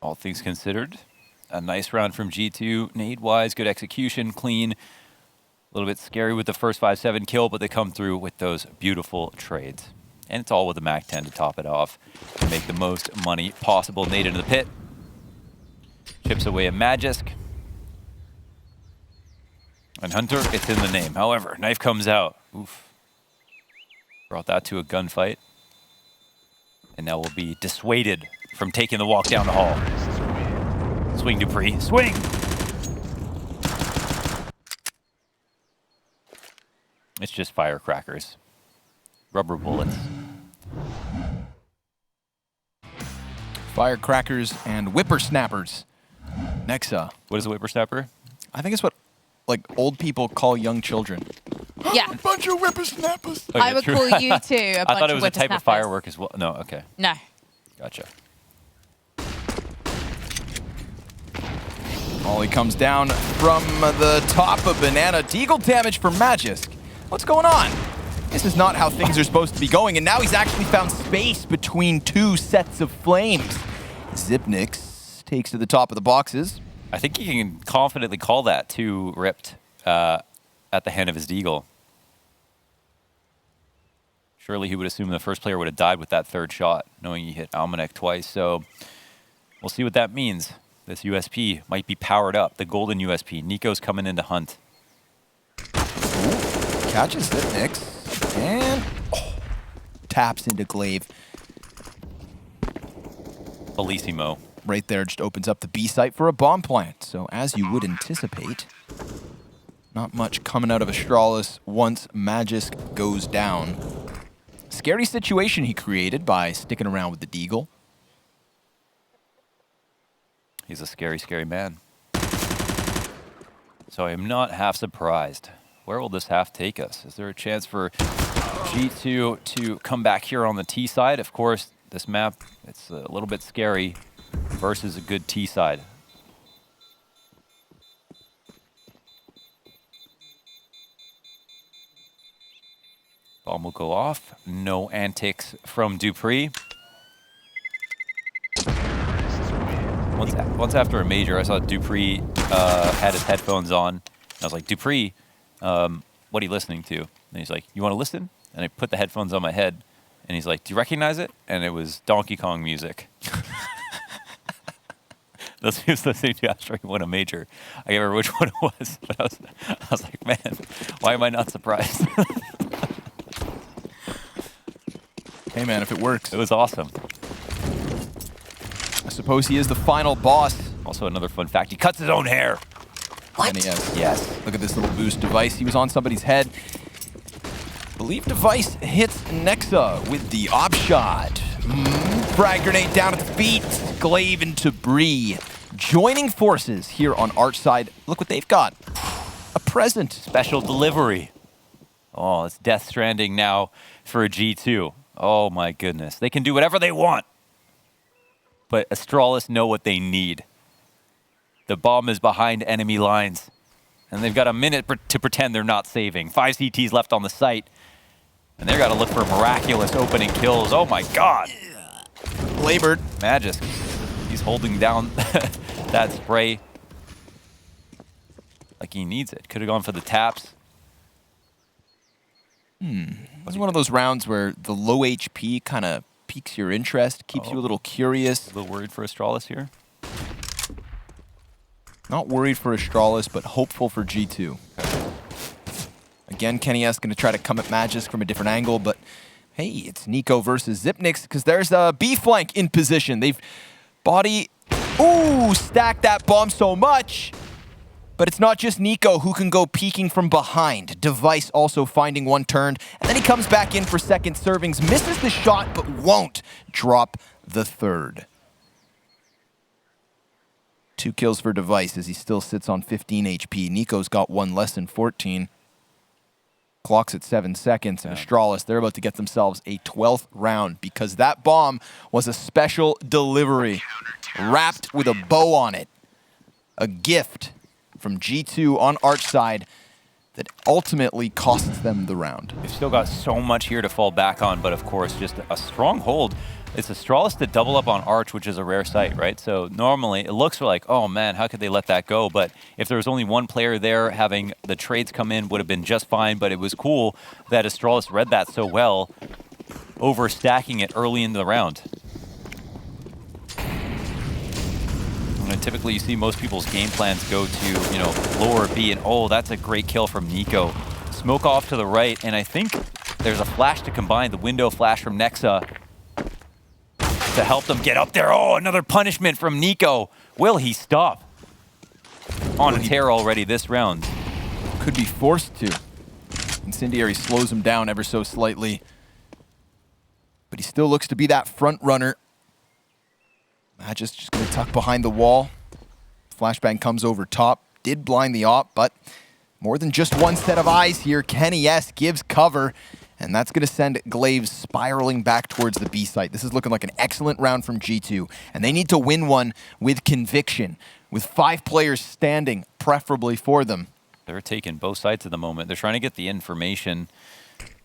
All things considered, a nice round from G2. Nade-wise, good execution, clean. A little bit scary with the first 5-7 kill, but they come through with those beautiful trades. And it's all with the MAC-10 to top it off to make the most money possible. Nade into the pit. Chips away at Magisk. And Hunter, it's in the name. However, knife comes out. Oof. Brought that to a gunfight. And now we'll be dissuaded from taking the walk down the hall. Swing, Dupree. Swing! It's just firecrackers. Rubber bullets. Firecrackers and whippersnappers. Nexa. What is a whippersnapper? I think it's what like old people call young children. Yeah. A bunch of whippersnappers. Oh, yeah, I would true. call you two a bunch I thought it of was a type of whippersnappers. firework as well. No, okay. No. Gotcha. Ollie comes down from the top of Banana. Deagle damage for Magisk. What's going on? This is not how things are supposed to be going, and now he's actually found space between two sets of flames. Zipnix takes to the top of the boxes. I think he can confidently call that too ripped at the hand of his Deagle. Surely he would assume the first player would have died with that third shot, knowing he hit Almanac twice. So we'll see what that means. This USP might be powered up, the golden USP. Nico's coming in to hunt. Ooh, catches Zipnix and taps into Glaive. Bellissimo. Right there just opens up the B site for a bomb plant. So as you would anticipate, not much coming out of Astralis once Magisk goes down. Scary situation he created by sticking around with the Deagle. He's a scary, scary man. So I am not half surprised. Where will this half take us? Is there a chance for G2 to come back here on the T side? Of course, this map, it's a little bit scary versus a good T side. Bomb will go off. No antics from Dupree. Once after a major, I saw Dupree had his headphones on. And I was like, Dupree, what are you listening to? And he's like, you want to listen? And I put the headphones on my head. And he's like, do you recognize it? And it was Donkey Kong music. That's he was listening to after he won a major. I can't remember which one it was. But I was like, man, why am I not surprised? Hey man, if it works. It was awesome. I suppose he is the final boss. Also, another fun fact, he cuts his own hair. What? And he has. Yes. Look at this little boost device. He was on somebody's head. Believe device hits Nexa with the op shot. Frag grenade down at the feet. Glaive into Bree. Joining forces here on Arch side. Look what they've got. A present. Special delivery. Oh, it's Death Stranding now for a G2. Oh my goodness. They can do whatever they want. But Astralis know what they need. The bomb is behind enemy lines. And they've got a minute to pretend they're not saving. 5 CTs left on the site. And they've got to look for miraculous opening kills. Oh my god. Labored. Magisk. He's holding down that spray like he needs it. Could have gone for the taps. This is one of those rounds where the low HP kind of piques your interest, keeps you a little curious. A little worried for Astralis here. Not worried for Astralis, but hopeful for G2. Again, Kenny S going to try to come at Magisk from a different angle, but hey, it's Nico versus Xyp9x because there's a B flank in position. They've body, stacked that bomb so much. But it's not just Nico who can go peeking from behind. Device also finding one turned, and then he comes back in for second servings, misses the shot, but won't drop the third. 2 kills for Device as he still sits on 15 HP. Nico's got one less than 14. Clock's at 7 seconds, and Astralis, they're about to get themselves a 12th round because that bomb was a special delivery wrapped with a bow on it. A gift from G2 on Arch side that ultimately costs them the round. They've still got so much here to fall back on, but of course, just a strong hold. It's Astralis to double up on Arch, which is a rare sight, right? So normally it looks like, oh man, how could they let that go? But if there was only one player there, having the trades come in would have been just fine, but it was cool that Astralis read that so well, overstacking it early in the round. And typically you see most people's game plans go to, lower B, and oh, that's a great kill from Nico. Smoke off to the right, and I think there's a flash to combine, the window flash from Nexa to help them get up there. Oh, another punishment from Nico. Will he stop? On a tear already this round. Could be forced to. Incendiary slows him down ever so slightly. But he still looks to be that front runner. Magisk just going to tuck behind the wall. Flashbang comes over top. Did blind the op, but more than just one set of eyes here. Kenny S gives cover, and that's going to send Glaives spiraling back towards the B site. This is looking like an excellent round from G2, and they need to win one with conviction, with 5 players standing, preferably for them. They're taking both sides at the moment. They're trying to get the information.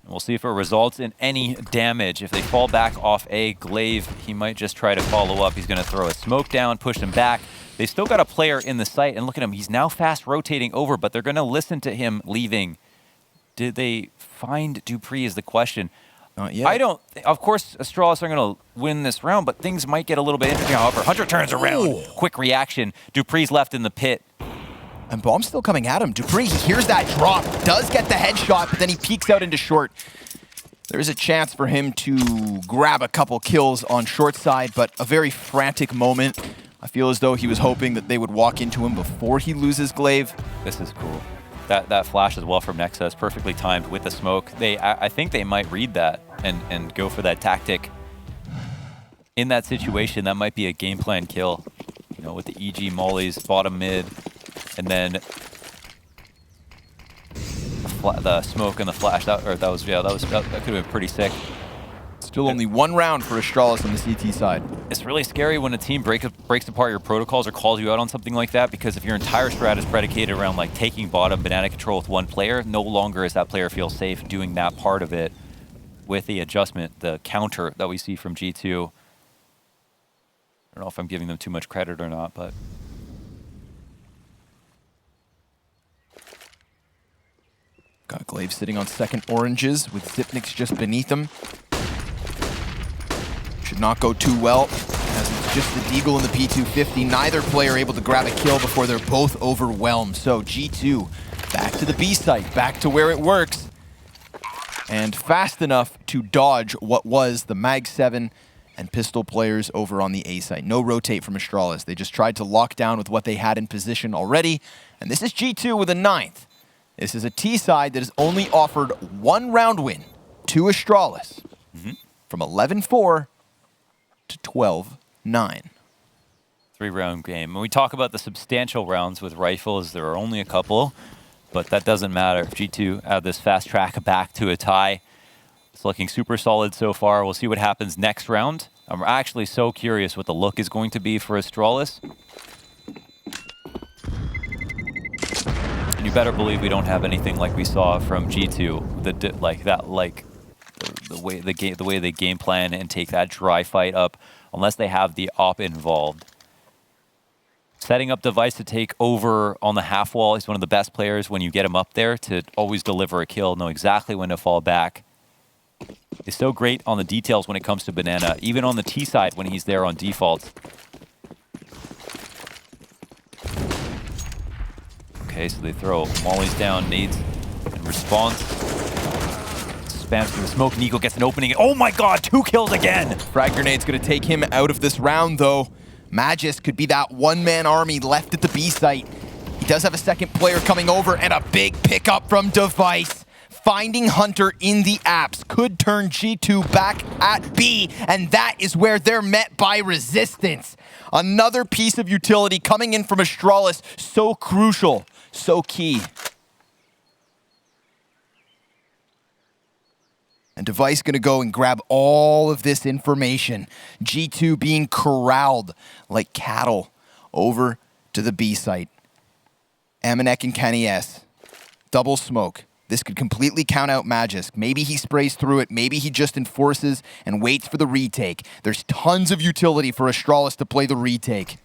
We'll see if it results in any damage. If they fall back off A, Glaive, he might just try to follow up. He's going to throw a smoke down, push him back. They've still got a player in the site, and look at him. He's now fast rotating over, but they're going to listen to him leaving. Did they find Dupree is the question. Not yet. I don't, of course, Astralis are going to win this round, but things might get a little bit interesting. However, Hunter turns around. Quick reaction. Dupree's left in the pit. And bomb's still coming at him. Dupree, he hears that drop, does get the headshot, but then he peeks out into short. There's a chance for him to grab a couple kills on short side, but a very frantic moment. I feel as though he was hoping that they would walk into him before he loses Glaive. This is cool. That flash as well from Nexa is perfectly timed with the smoke. I think they might read that and go for that tactic. In that situation, that might be a game plan kill. With the EG mollies, bottom mid, and then the smoke and the flash. That could have been pretty sick. Still only one round for Astralis on the CT side. It's really scary when a team breaks apart your protocols or calls you out on something like that, because if your entire strat is predicated around like taking bottom, banana control with one player, no longer is that player feel safe doing that part of it. With the adjustment, the counter that we see from G2. I don't know if I'm giving them too much credit or not, but got Glaive sitting on second oranges with Xyp9x just beneath him. Should not go too well, as it's just the Deagle and the P250. Neither player able to grab a kill before they're both overwhelmed. So G2 back to the B site, back to where it works, and fast enough to dodge what was the Mag 7 and pistol players over on the A site. No rotate from Astralis. They just tried to lock down with what they had in position already, and this is G2 with a 9th. This is a T side that has only offered one round win to Astralis from 11-4 to 12-9. 3-round game. When we talk about the substantial rounds with rifles, there are only a couple, but that doesn't matter. G2 have this fast track back to a tie. It's looking super solid so far. We'll see what happens next round. I'm actually so curious what the look is going to be for Astralis. And you better believe we don't have anything like we saw from G2, the way they game plan and take that dry fight up, unless they have the op involved. Setting up Device to take over on the half wall. He's one of the best players when you get him up there to always deliver a kill, know exactly when to fall back. He's so great on the details when it comes to Banana, even on the T side when he's there on default. Okay, so they throw mollies down, nades in response. Spams through the smoke. Nico gets an opening. Oh my god, 2 kills again! Frag Grenade's gonna take him out of this round, though. Magisk could be that one-man army left at the B site. He does have a second player coming over, and a big pickup from Device. Finding Hunter in the apps could turn G2 back at B, and that is where they're met by Resistance. Another piece of utility coming in from Astralis, so crucial, so key. And Device gonna go and grab all of this information. G2 being corralled like cattle over to the B site. Amanek and Kenny S. Double smoke. This could completely count out Magisk. Maybe he sprays through it. Maybe he just enforces and waits for the retake. There's tons of utility for Astralis to play the retake.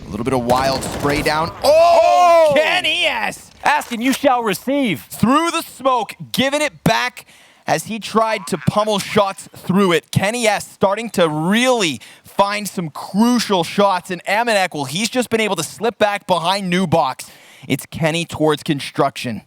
A little bit of wild spray down. Oh! Kenny S! Ask and you shall receive. Through the smoke, giving it back as he tried to pummel shots through it. Kenny S starting to really find some crucial shots. And Amanek, well, he's just been able to slip back behind Nubox. It's Kenny towards construction.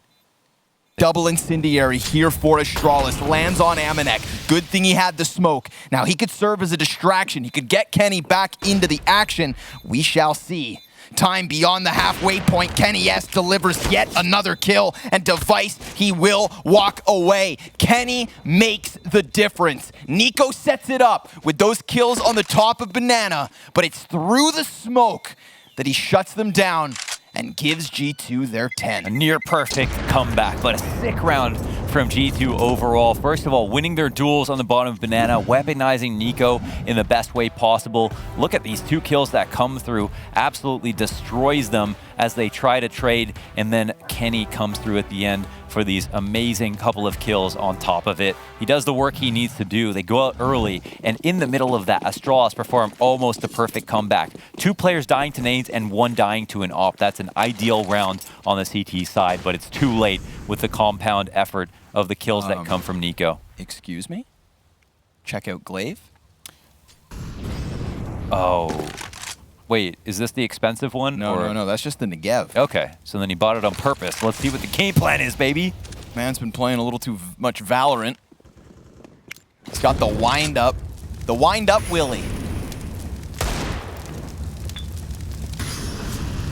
Double incendiary here for Astralis. Lands on Amanek. Good thing he had the smoke. Now he could serve as a distraction. He could get Kenny back into the action. We shall see. Time beyond the halfway point. Kenny S delivers yet another kill, and Device, he will walk away. Kenny makes the difference. Nico sets it up with those kills on the top of Banana, but it's through the smoke that he shuts them down and gives G2 their 10. A near perfect comeback, but a sick round from G2 overall. First of all, winning their duels on the bottom of Banana, weaponizing Nico in the best way possible. Look at these 2 kills that come through, absolutely destroys them as they try to trade, and then Kenny comes through at the end for these amazing couple of kills on top of it. He does the work he needs to do. They go out early, and in the middle of that, Astralis perform almost a perfect comeback. 2 players dying to nades and 1 dying to an op. That's an ideal round on the CT side, but it's too late with the compound effort of the kills that come from Nico. Excuse me? Check out Glaive. Oh. Wait, is this the expensive one? No, that's just the Negev. Okay, so then he bought it on purpose. Let's see what the game plan is, baby. Man's been playing a little too much Valorant. He's got the wind up. The wind up Willie.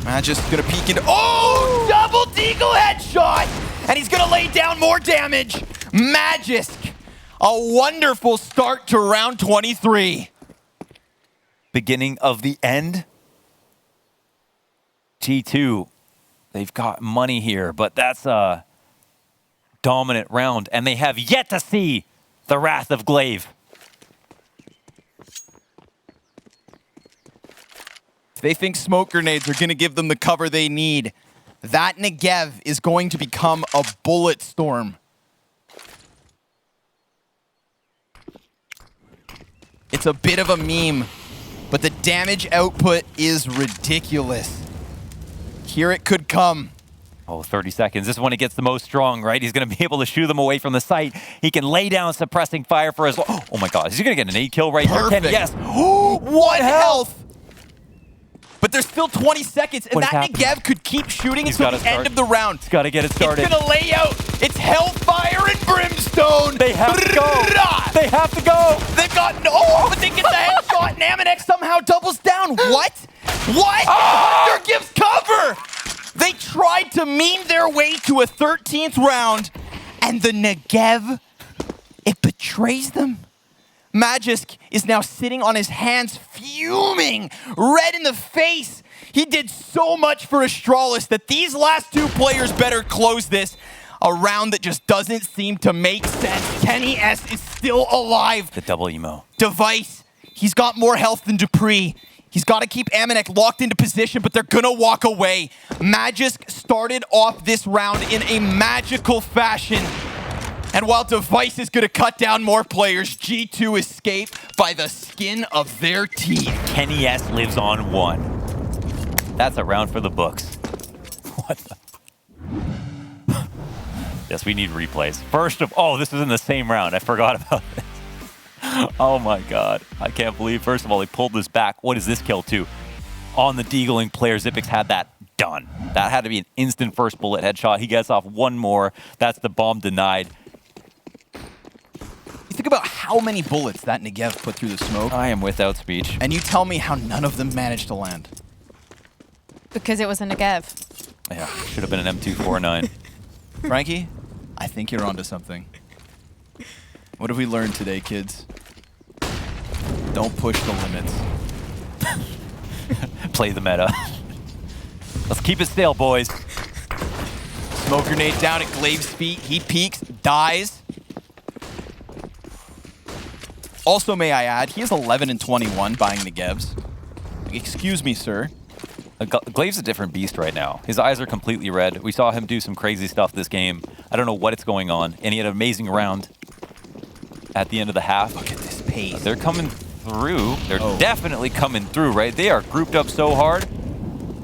Magisk gonna peek into, oh! Double deagle headshot! And he's gonna lay down more damage. Magisk, a wonderful start to round 23. Beginning of the end. G2, they've got money here, but that's a dominant round, and they have yet to see the wrath of Glaive. They think smoke grenades are going to give them the cover they need. That Negev is going to become a bullet storm. It's a bit of a meme, but the damage output is ridiculous. Here it could come. Oh, 30 seconds. This is when it gets the most strong, right? He's going to be able to shoo them away from the site. He can lay down suppressing fire for his... Oh my god, is he going to get an 8 kill right Perfect. here? Yes. One health! But there's still 20 seconds, and that happening? Negev could keep shooting until the end of the round. He's got to get it started. It's going to lay out. It's hellfire and brimstone. They have to go. They have to go. They've got... Oh, but they get the headshot, and Amanek somehow doubles down. What? What? Hunter gives cover! They tried to meme their way to a 13th round, and the Negev, it betrays them. Magisk is now sitting on his hands, fuming, red in the face. He did so much for Astralis that these last 2 players better close this. A round that just doesn't seem to make sense. Kenny S is still alive. The double emo. Device, he's got more health than Dupree. He's got to keep Amanek locked into position, but they're going to walk away. Magisk started off this round in a magical fashion. And while Device is going to cut down more players, G2 escape by the skin of their teeth. Kenny S lives on 1. That's a round for the books. What the? Yes, we need replays. First of all, this is in the same round. I forgot about this. Oh my god. I can't believe, first of all, he pulled this back. What is this kill too? On the deagling player, Xyp9x had that done. That had to be an instant first bullet headshot. He gets off one more. That's the bomb denied. You think about how many bullets that Negev put through the smoke. I am without speech. And you tell me how none of them managed to land. Because it was a Negev. Yeah, should have been an M249. Frankie, I think you're onto something. What have we learned today, kids? Don't push the limits. Play the meta. Let's keep it stale, boys. Smoke grenade down at Glaive's feet. He peeks, dies. Also, may I add, he is 11 and 21 buying Negevs. Excuse me, sir. Glaive's a different beast right now. His eyes are completely red. We saw him do some crazy stuff this game. I don't know what it's going on. And he had an amazing round at the end of the half. Look at this pace. They're coming through. They're definitely coming through, right? They are grouped up so hard.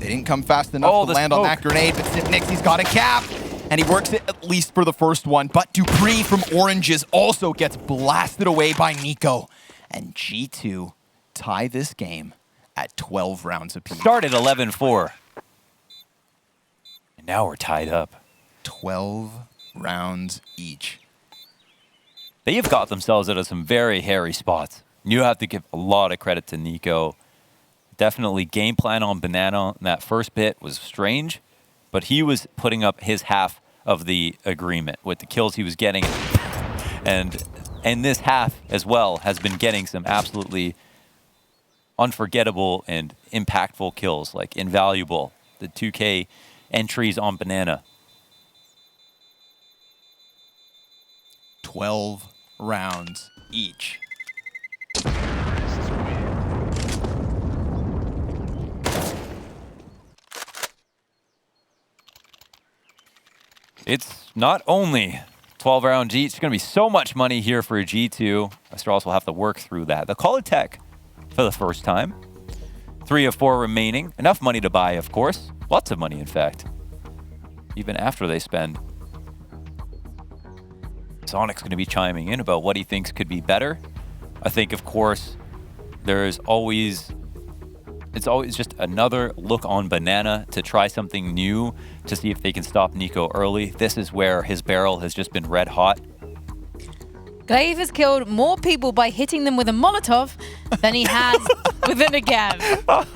They didn't come fast enough to land on that grenade, but Xyp9x, he's got a cap. And he works it at least for the first one. But Dupree from Oranges also gets blasted away by Nico. And G2 tie this game at 12 rounds apiece. Started 11-4. And now we're tied up. 12 rounds each. They have got themselves out of some very hairy spots. You have to give a lot of credit to Nico. Definitely game plan on Banana in that first bit was strange, but he was putting up his half of the agreement with the kills he was getting. And this half as well has been getting some absolutely unforgettable and impactful kills, like invaluable. The 2K entries on Banana. 12 rounds each. It's not only 12 rounds each. It's going to be so much money here for a G2. Astralis will have to work through that. They'll call it tech for the first time. 3 of 4 remaining. Enough money to buy, of course. Lots of money, in fact. Even after they spend. Sonic's going to be chiming in about what he thinks could be better. I think, of course, it's always just another look on Banana to try something new to see if they can stop Nico early. This is where his barrel has just been red hot. Glaive has killed more people by hitting them with a Molotov than he has with a Negev.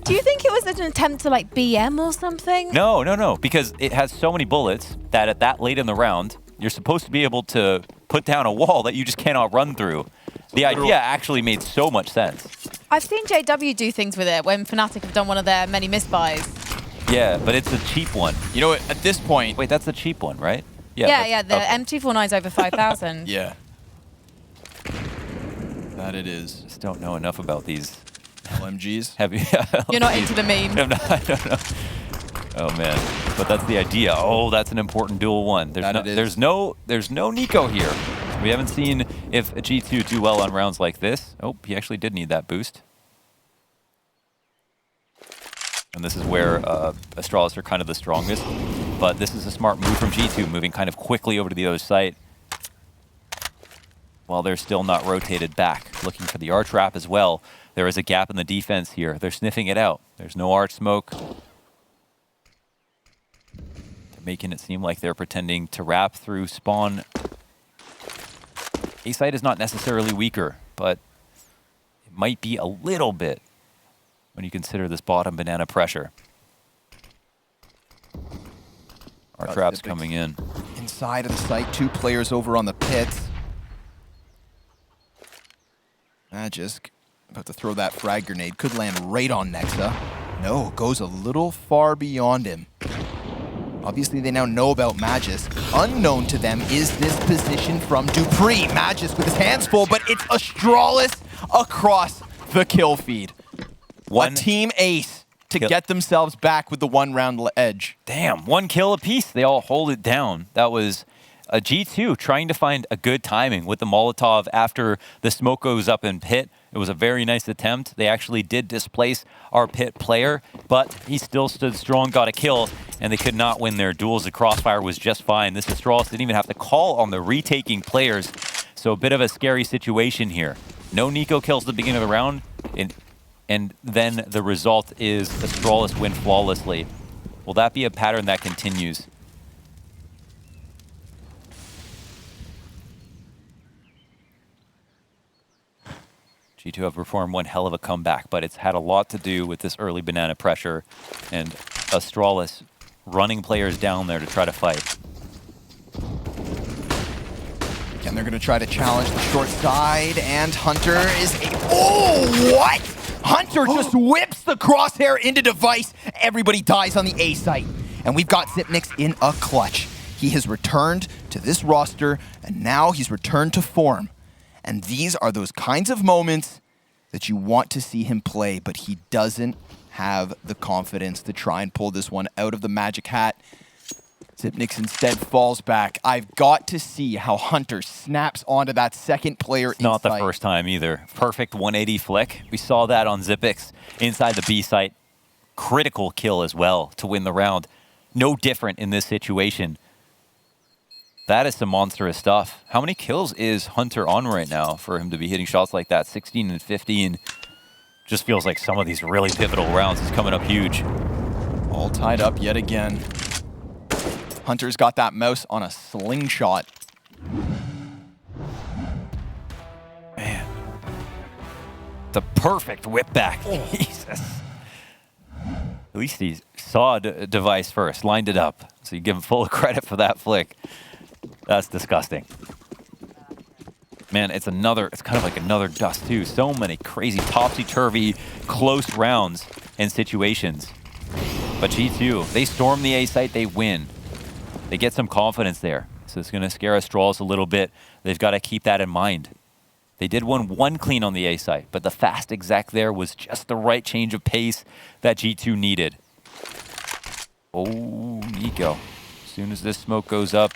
Do you think it was an attempt to like BM or something? No, because it has so many bullets that at that late in the round, you're supposed to be able to put down a wall that you just cannot run through. The idea actually made so much sense. I've seen JW do things with it when Fnatic have done one of their many misbuys. Yeah, but it's a cheap one. You know what, at this point... Wait, that's the cheap one, right? Yeah, the M249's over 5,000. Yeah. That it is. Just don't know enough about these. LMGs? You're not into the meme. I don't know. Oh, man. But that's the idea. Oh, that's an important dual one. There's no Nico here. We haven't seen if a G2 do well on rounds like this. Oh, he actually did need that boost. And this is where Astralis are kind of the strongest. But this is a smart move from G2, moving kind of quickly over to the other site. While they're still not rotated back. Looking for the arch wrap as well. There is a gap in the defense here. They're sniffing it out. There's no arch smoke. Making it seem like they're pretending to wrap through spawn. A site is not necessarily weaker, but it might be a little bit when you consider this bottom Banana pressure. Our trap's coming in. Inside of the site, 2 players over on the pits. Magisk about to throw that frag grenade. Could land right on Nexa. No, goes a little far beyond him. Obviously, they now know about Magisk. Unknown to them is this position from Dupree. Magisk with his hands full, but it's Astralis across the kill feed. A team ace. to get themselves back with the 1-round edge. Damn, 1 kill apiece. They all hold it down. That was a G2 trying to find a good timing with the Molotov after the smoke goes up in pit. It was a very nice attempt. They actually did displace our pit player, but he still stood strong, got a kill, and they could not win their duels. The crossfire was just fine. This Astralis didn't even have to call on the retaking players, so a bit of a scary situation here. No Nico kills at the beginning of the round, and then the result is Astralis win flawlessly. Will that be a pattern that continues? G2 have performed one hell of a comeback, but it's had a lot to do with this early banana pressure and Astralis running players down there to try to fight. And they're going to try to challenge the short side, and Hunter is oh, what? Hunter just whips the crosshair into Device. Everybody dies on the A site. And we've got Zipnix in a clutch. He has returned to this roster, and now he's returned to form. And these are those kinds of moments that you want to see him play, but he doesn't have the confidence to try and pull this one out of the magic hat. Zipnix instead falls back. I've got to see how Hunter snaps onto that second player inside. Not the first time either. Perfect 180 flick. We saw that on Zipix inside the B site. Critical kill as well to win the round. No different in this situation. That is some monstrous stuff. How many kills is Hunter on right now for him to be hitting shots like that? 16 and 15. Just feels like some of these really pivotal rounds is coming up huge. All tied up yet again. Hunter's got that mouse on a slingshot. Man. The perfect whip back. Jesus. At least he saw Device first, lined it up. So you give him full credit for that flick. That's disgusting. Man, it's kind of like another dust too. So many crazy topsy-turvy, close rounds and situations. But G2, they storm the A site, they win. They get some confidence there. So it's going to scare Astralis a little bit. They've got to keep that in mind. They did win 1 clean on the A site, but the fast exec there was just the right change of pace that G2 needed. Oh, Nico. As soon as this smoke goes up,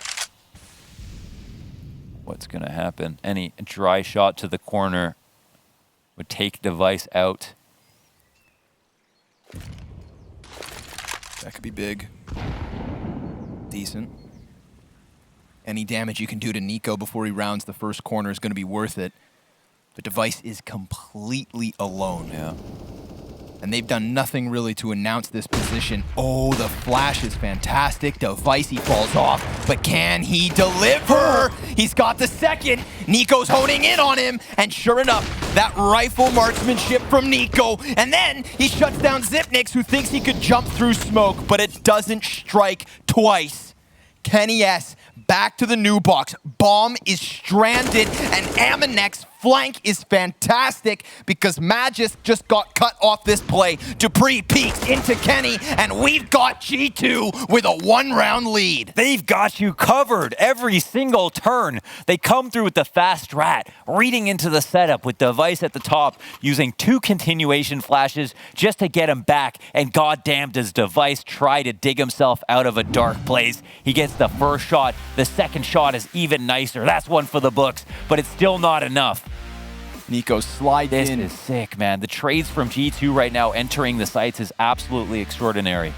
what's going to happen? Any dry shot to the corner would take Device out. That could be big. Decent. Any damage you can do to Nico before he rounds the first corner is going to be worth it. The Device is completely alone. Yeah. And they've done nothing really to announce this position. Oh, the flash is fantastic. Device, he falls off, but can he deliver? He's got the second. Nico's honing in on him, and sure enough, that rifle marksmanship from Nico. And then he shuts down Zipnix, who thinks he could jump through smoke, but it doesn't strike twice. Kenny S. back to the new box. Bomb is stranded, and Amonek's flank is fantastic because Magis just got cut off this play. Dupree peeks into Kenny, and we've got G2 with a 1-round lead. They've got you covered every single turn. They come through with the fast strat, reading into the setup with Device at the top, using 2 continuation flashes just to get him back. And goddamn, does Device try to dig himself out of a dark place. He gets the first shot. The second shot is even nicer. That's one for the books, but it's still not enough. Nico slides in. This is sick, man. The trades from G2 right now entering the sites is absolutely extraordinary.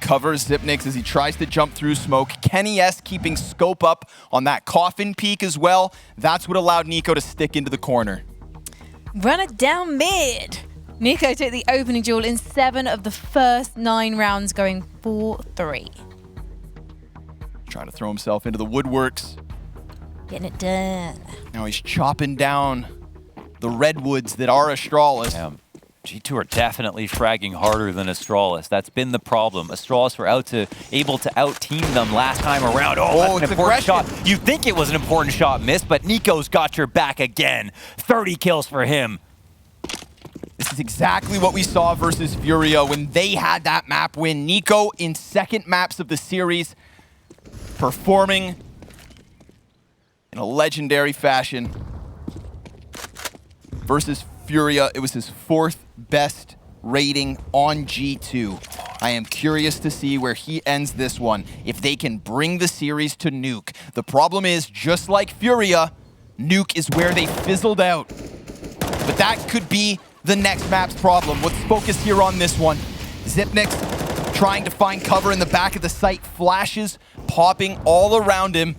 Covers Zipnix as he tries to jump through smoke. Kenny S keeping scope up on that coffin peak as well. That's what allowed Nico to stick into the corner. Run it down mid. Nico took the opening duel in 7 of the first 9 rounds, going 4-3. Trying to throw himself into the woodworks. Getting it done. Now he's chopping down the redwoods that are Astralis. Yeah. G2 are definitely fragging harder than Astralis. That's been the problem. Astralis were able to out-team them last time around. Oh, that's an important shot. You'd think it was an important shot missed, but Nico's got your back again. 30 kills for him. This is exactly what we saw versus Furia when they had that map win. Nico in second maps of the series, performing in a legendary fashion. Versus Furia, it was his 4th best rating on G2. I am curious to see where he ends this one, if they can bring the series to Nuke. The problem is, just like Furia, Nuke is where they fizzled out. But that could be the next map's problem. Let's focus here on this one. Xyp9x trying to find cover in the back of the site, flashes popping all around him.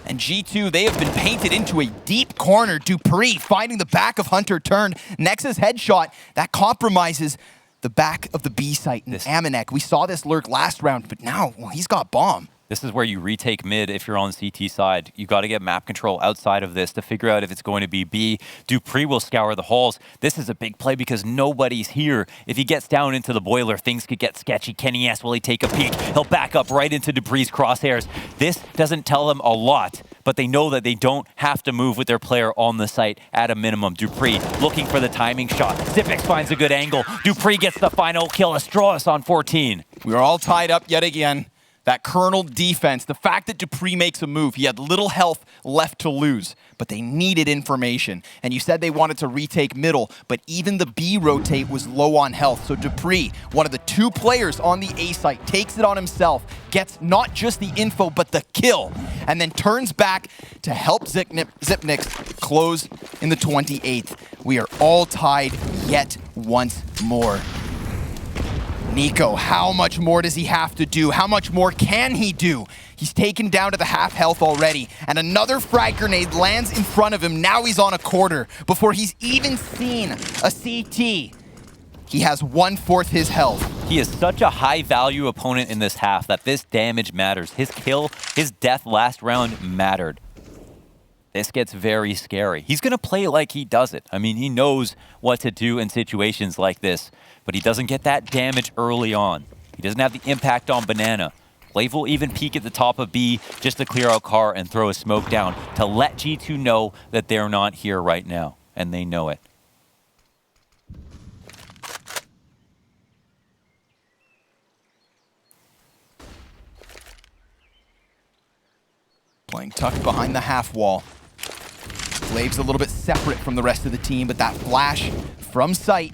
And G2, they have been painted into a deep corner. dupreeh finding the back of Hunter turned. Nexa's headshot, that compromises the back of the B site. And Amanek, we saw this lurk last round, but now, well, he's got bomb. This is where you retake mid if you're on CT side. You got to get map control outside of this to figure out if it's going to be B. dupreeh will scour the halls. This is a big play because nobody's here. If he gets down into the boiler, things could get sketchy. kennyS, will he take a peek? He'll back up right into dupreeh's crosshairs. This doesn't tell them a lot, but they know that they don't have to move with their player on the site at a minimum. dupreeh looking for the timing shot. Xyp9x finds a good angle. dupreeh gets the final kill. Astralis on 14. We are all tied up yet again. That Colonel defense, the fact that dupreeh makes a move, he had little health left to lose, but they needed information. And you said they wanted to retake middle, but even the B rotate was low on health. So dupreeh, one of the 2 players on the A site, takes it on himself, gets not just the info, but the kill, and then turns back to help Xyp9x close in the 28th. We are all tied yet once more. NiKo, how much more does he have to do? How much more can he do? He's taken down to the half health already, and another frag grenade lands in front of him. Now he's on a quarter before he's even seen a CT. He has 1/4 his health. He is such a high-value opponent in this half that this damage matters. His kill, his death last round mattered. This gets very scary. He's going to play like he does it. I mean, he knows what to do in situations like this, but he doesn't get that damage early on. He doesn't have the impact on Banana. Glaive will even peek at the top of B just to clear out car and throw a smoke down to let G2 know that they're not here right now, and they know it. Playing tucked behind the half wall. Glaive's a little bit separate from the rest of the team, but that flash from sight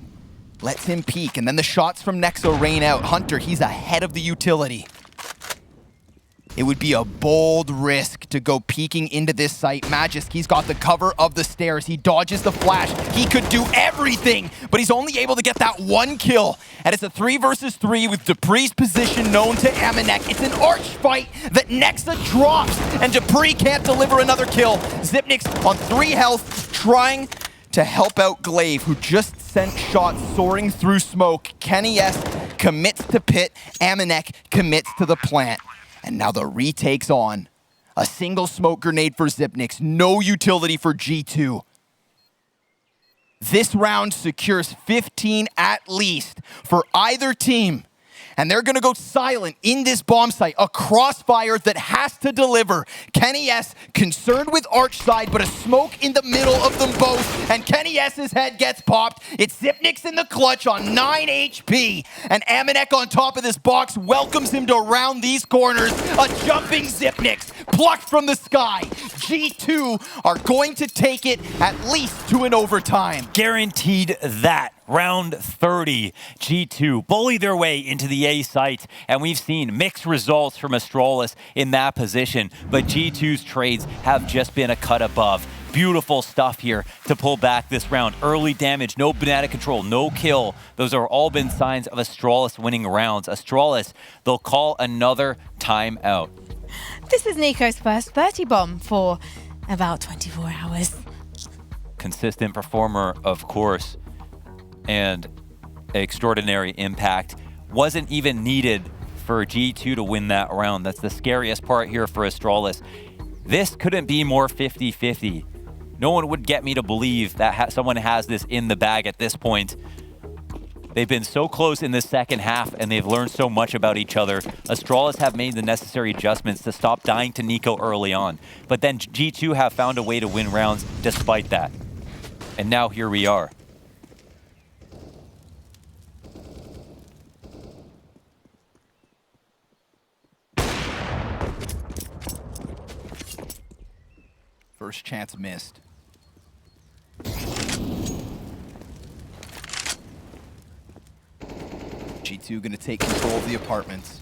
lets him peek, and then the shots from Nexa rain out. Hunter, he's ahead of the utility. It would be a bold risk to go peeking into this site. Magisk, he's got the cover of the stairs. He dodges the flash. He could do everything, but he's only able to get that 1 kill. And it's a 3 versus 3 with dupreeh's position known to Amanek. It's an arch fight that Nexa drops, and dupreeh can't deliver another kill. Xyp9x on 3 health, trying to help out Glaive, who just sent shots soaring through smoke. kennyS commits to pit. Amanek commits to the plant. And now the retake's on. A single smoke grenade for Xyp9x. No utility for G2. This round secures 15 at least for either team. And they're going to go silent in this bomb site. A crossfire that has to deliver. kennyS concerned with arch side, but a smoke in the middle of them both. And kennyS's head gets popped. It's Xyp9x in the clutch on 9 HP. And Amanek on top of this box welcomes him to round these corners. A jumping Xyp9x plucked from the sky. G2 are going to take it at least to an overtime. Guaranteed that. Round 30, G2 bully their way into the A site, and we've seen mixed results from Astralis in that position, but G2's trades have just been a cut above. Beautiful stuff here to pull back this round. Early damage, no banana control, no kill. Those are all been signs of Astralis winning rounds. Astralis, they'll call another timeout. This is NiKo's first 30 bomb for about 24 hours. Consistent performer, of course, and extraordinary impact. Wasn't even needed for G2 to win that round. That's the scariest part here for Astralis. This couldn't be more 50-50. No one would get me to believe that someone has this in the bag at this point. They've been so close in the second half, and they've learned so much about each other. Astralis have made the necessary adjustments to stop dying to NiKo early on. But then G2 have found a way to win rounds despite that. And now here we are. First chance missed. G2 going to take control of the apartments.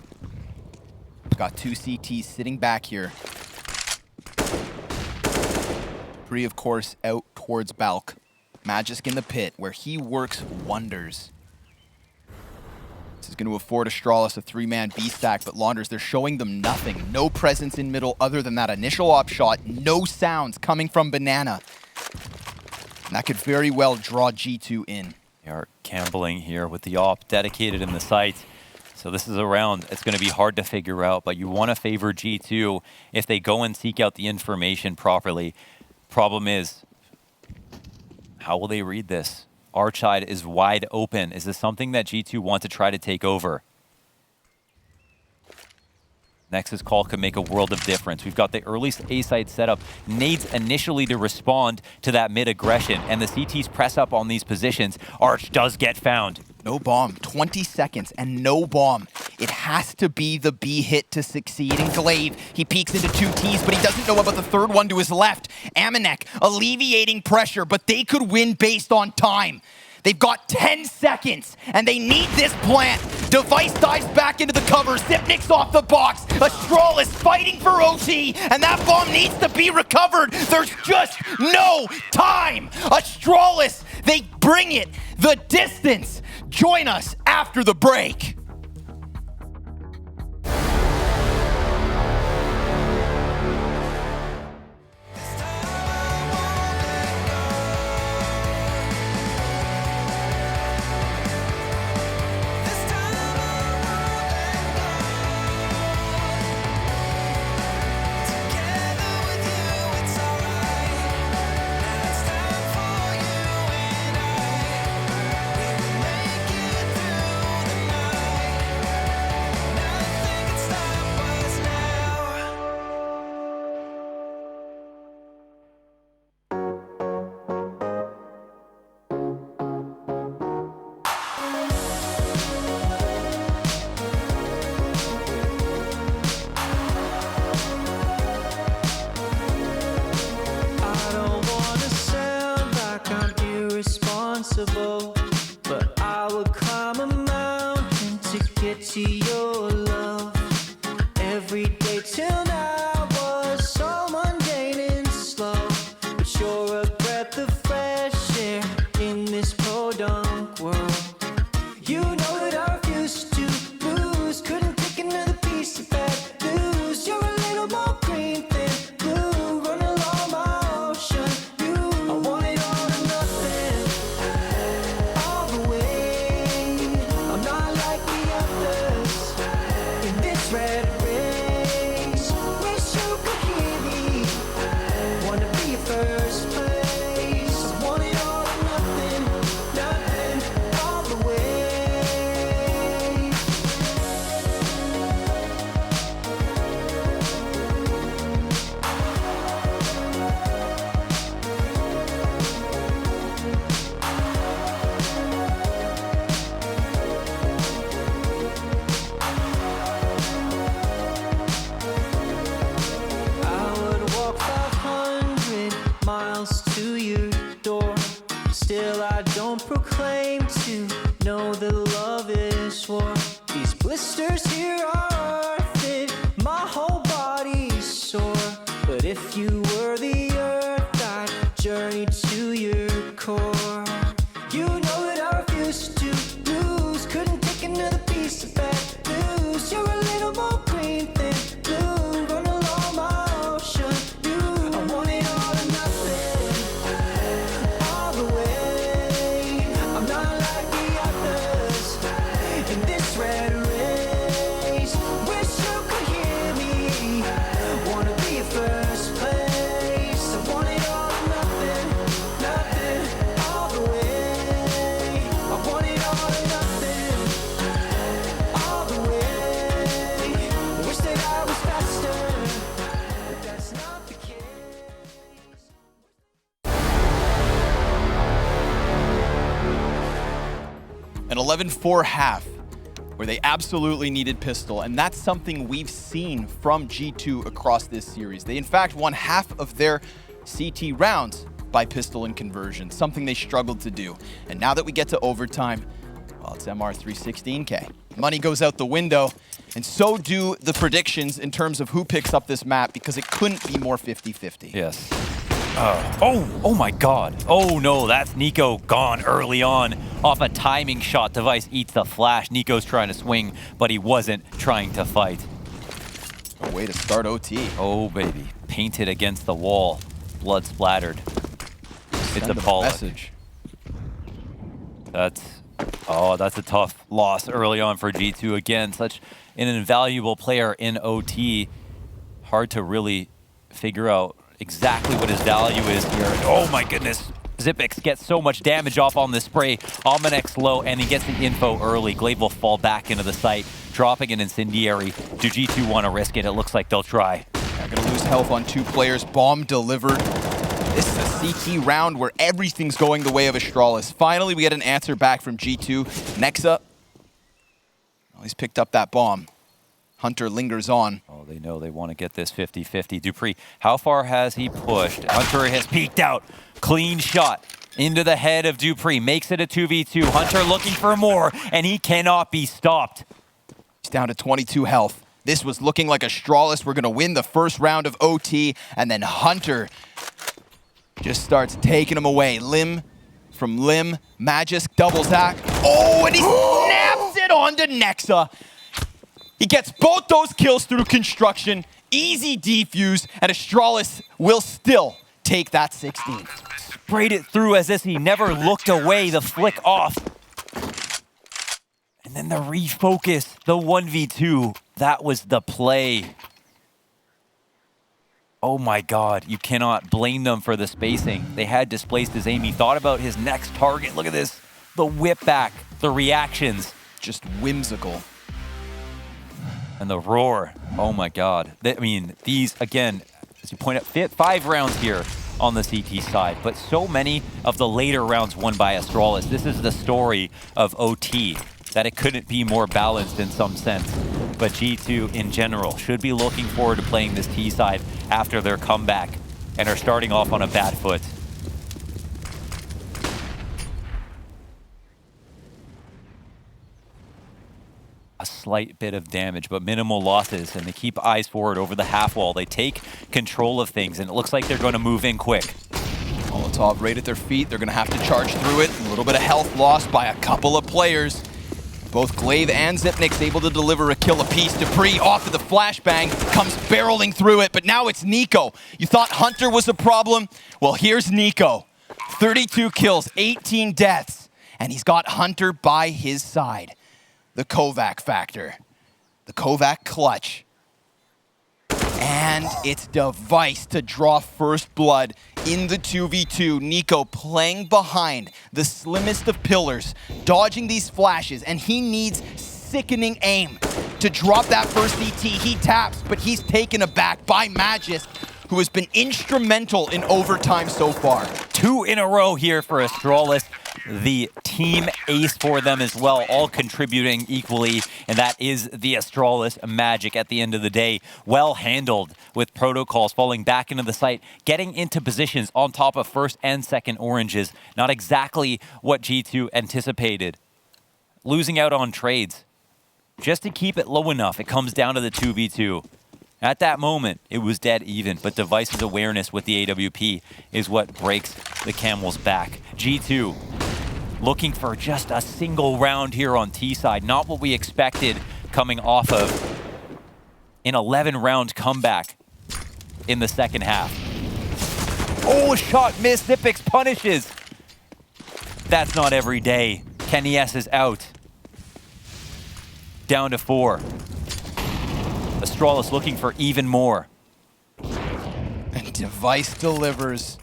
Got 2 CTs sitting back here. Dupree, of course, out towards Balk. Magisk in the pit, where he works wonders. This is going to afford Astralis a 3-man B stack, but Launders, they're showing them nothing. No presence in middle other than that initial op shot. No sounds coming from Banana. And that could very well draw G2 in. They are gambling here with the op dedicated in the site. So this is a round it's going to be hard to figure out, but you want to favor G2 if they go and seek out the information properly. Problem is, how will they read this? Archide is wide open. Is this something that G2 want to try to take over? Nexus call could make a world of difference. We've got the early A site set up. Nades initially to respond to that mid aggression, and the CTs press up on these positions. Arch does get found. No bomb. 20 seconds and no bomb. It has to be the B hit to succeed. And Glaive, he peeks into 2 Ts, but he doesn't know about the third one to his left. Amanek alleviating pressure, but they could win based on time. They've got 10 seconds, and they need this plant. Device dives back into the cover. Zipnik's off the box. Astralis fighting for OT, and that bomb needs to be recovered. There's just no time. Astralis, they bring it the distance. Join us after the break. But I would climb a mountain to get to your love. Every day till now was so mundane and slow, but you're a breath of fresh air in this podunk world. You know that I refuse to lose, couldn't take another piece of bad news. You're a little more green than blue, run along my ocean. I want it all or nothing, all the way. I'm not like the others in this red race. Wish you could hear me, wanna be your first place. I want it all or nothing, nothing, all the way. I would walk 500 miles to your door. Still I don't proclaim to know that love is war. These blisters here are fit, my whole body's sore. But if you were the earth, I'd journey to your core. You know that I refuse to lose, couldn't take another piece of bad news. You're a little more green than blue, run along my ocean. I want it all or nothing, all the way. I'm not like the others in this red race. Wish you could hear me, wanna be your first place. I want it all or nothing, nothing, all the way. I want it all or nothing, all the way. Wish that I was faster, but that's not the case. An 11-4 half where they absolutely needed Pistol, and that's something we've seen from G2 across this series. They in fact won half of their CT rounds by Pistol and conversion, something they struggled to do. And now that we get to overtime, Well, it's MR 316K. Money goes out the window, and so do the predictions in terms of who picks up this map, because it couldn't be more 50-50. Yes. Oh my God. Oh no, that's Nico gone early on off a timing shot. Device eats the flash. Nico's trying to swing, but he wasn't trying to fight. A way to start OT. Oh baby, painted against the wall, blood splattered. It's a message. That's a tough loss early on for G2. Again, such an invaluable player in OT. Hard to really figure out exactly what his value is here. Oh my goodness. Xyp9x gets so much damage off on this spray. Almanek's low, and he gets the info early. Glaive will fall back into the site, dropping an incendiary. Do G2 want to risk it? It looks like they'll try. They're going to lose health on 2 players. Bomb delivered. This is a CT round where everything's going the way of Astralis. Finally, we get an answer back from G2. Nexa, well, he's picked up that bomb. Hunter lingers on. Oh, they know they want to get this 50-50. dupreeh, how far has he pushed? Hunter has peeked out. Clean shot into the head of dupreeh. Makes it a 2v2. Hunter looking for more, and he cannot be stopped. He's down to 22 health. This was looking like Astralis were going to win the first round of OT, and then Hunter just starts taking him away. Limb from limb. Magisk doubles hack. Oh, and he snaps it onto Nexa. He gets both those kills through construction. Easy defuse, and Astralis will still take that 16. Sprayed it through as if he never looked away. The flick off. And then the refocus, the 1v2. That was the play. Oh my God, you cannot blame them for the spacing. They had displaced his aim. He thought about his next target. Look at this. The whip back, the reactions. Just whimsical. And the roar. Oh my God. I mean, these, again, as you point out, 5 rounds here on the CT side, but so many of the later rounds won by Astralis. This is the story of OT, that it couldn't be more balanced in some sense. But G2 in general should be looking forward to playing this T side after their comeback and are starting off on a bad foot. A slight bit of damage, but minimal losses, and they keep eyes forward over the half wall. They take control of things, and it looks like they're going to move in quick. Molotov right at their feet. They're going to have to charge through it. A little bit of health lost by a couple of players. Both Glaive and Xyp9x able to deliver a kill apiece. dupreeh off of the flashbang, comes barreling through it, but now it's Nico. You thought Hunter was a problem? Well, here's Nico. 32 kills, 18 deaths, and he's got Hunter by his side. The Kovac factor, the Kovac clutch. And it's Device to draw first blood in the 2v2. Nico playing behind the slimmest of pillars, dodging these flashes, and he needs sickening aim to drop that first ET. He taps, but he's taken aback by Magisk, who has been instrumental in overtime so far. 2 in a row here for Astralis. The team ace for them as well, all contributing equally, and that is the Astralis magic at the end of the day. Well handled with protocols falling back into the site, getting into positions on top of first and second oranges. Not exactly what G2 anticipated. Losing out on trades. Just to keep it low enough, it comes down to the 2v2. At that moment, it was dead even, but Device's awareness with the AWP is what breaks the camel's back. G2 looking for just a single round here on T side. Not what we expected coming off of an 11-round comeback in the second half. Oh, shot missed. Xyp9x punishes. That's not every day. Kenny S is out. Down to 4. Astralis looking for even more. And Device delivers.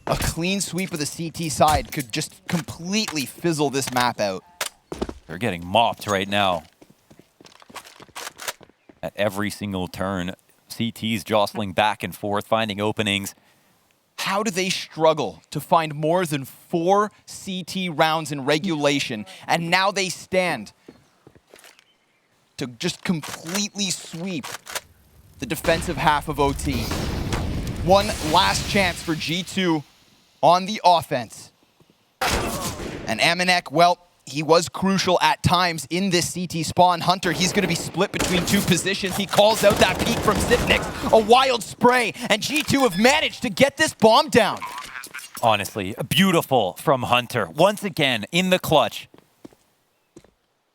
A clean sweep of the CT side could just completely fizzle this map out. They're getting mopped right now. At every single turn, CT's jostling back and forth, finding openings. How do they struggle to find more than 4 CT rounds in regulation, and now they stand to just completely sweep the defensive half of OT. One last chance for G2 on the offense. And Amanek, well, he was crucial at times in this CT spawn. Hunter, he's going to be split between two positions. He calls out that peek from Zipnix, a wild spray, and G2 have managed to get this bomb down. Honestly, beautiful from Hunter. Once again, in the clutch.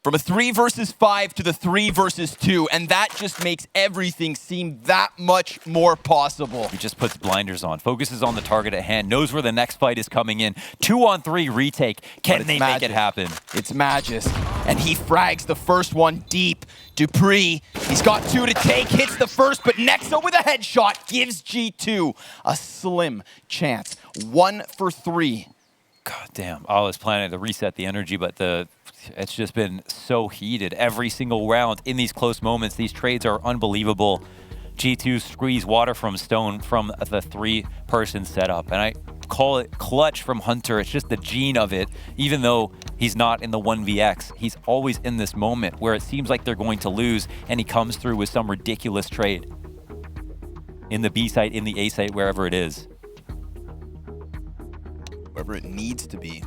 From a 3 versus 5 to the 3 versus 2, and that just makes everything seem that much more possible. He just puts blinders on, focuses on the target at hand, knows where the next fight is coming in. 2-on-3 retake. Can they make it happen? It's Magis, and he frags the first one deep. Dupree, he's got 2 to take, hits the first, but Nexo with a headshot gives G2 a slim chance. 1 for 3. God damn. I was planning to reset the energy, but it's just been so heated every single round in these close moments. These trades are unbelievable. G2 squeeze water from stone from the 3-person setup. And I call it clutch from Hunter. It's just the gene of it. Even though he's not in the 1vx, he's always in this moment where it seems like they're going to lose, and he comes through with some ridiculous trade. In the B site, in the A site, wherever it is. Wherever it needs to be.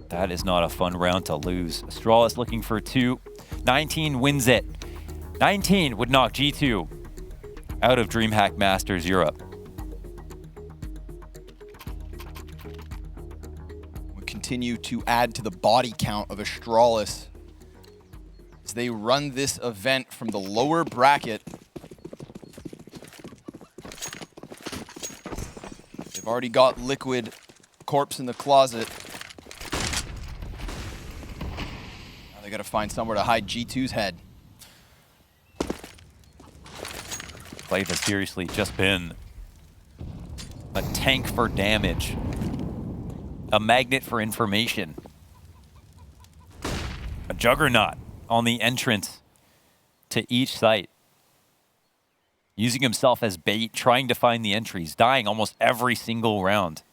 That is not a fun round to lose. Astralis looking for 2. 19 wins it. 19 would knock G2 out of DreamHack Masters Europe. We continue to add to the body count of Astralis as they run this event from the lower bracket. They've already got Liquid corpse in the closet. Now they gotta find somewhere to hide G2's head. Play has seriously just been a tank for damage, a magnet for information, a juggernaut on the entrance to each site, using himself as bait, trying to find the entries, dying almost every single round.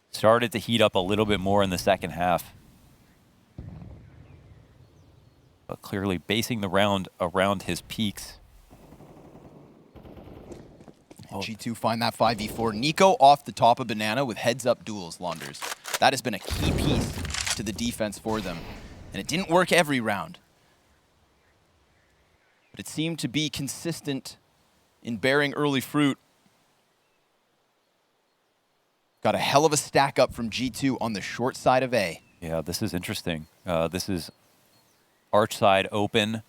Started to heat up a little bit more in the second half, but clearly basing the round around his peaks. G2 find that 5v4. Nico off the top of Banana with heads-up duels, Launders. That has been a key piece to the defense for them. And it didn't work every round. But it seemed to be consistent in bearing early fruit. Got a hell of a stack up from G2 on the short side of A. Yeah, this is interesting. This is arch side open.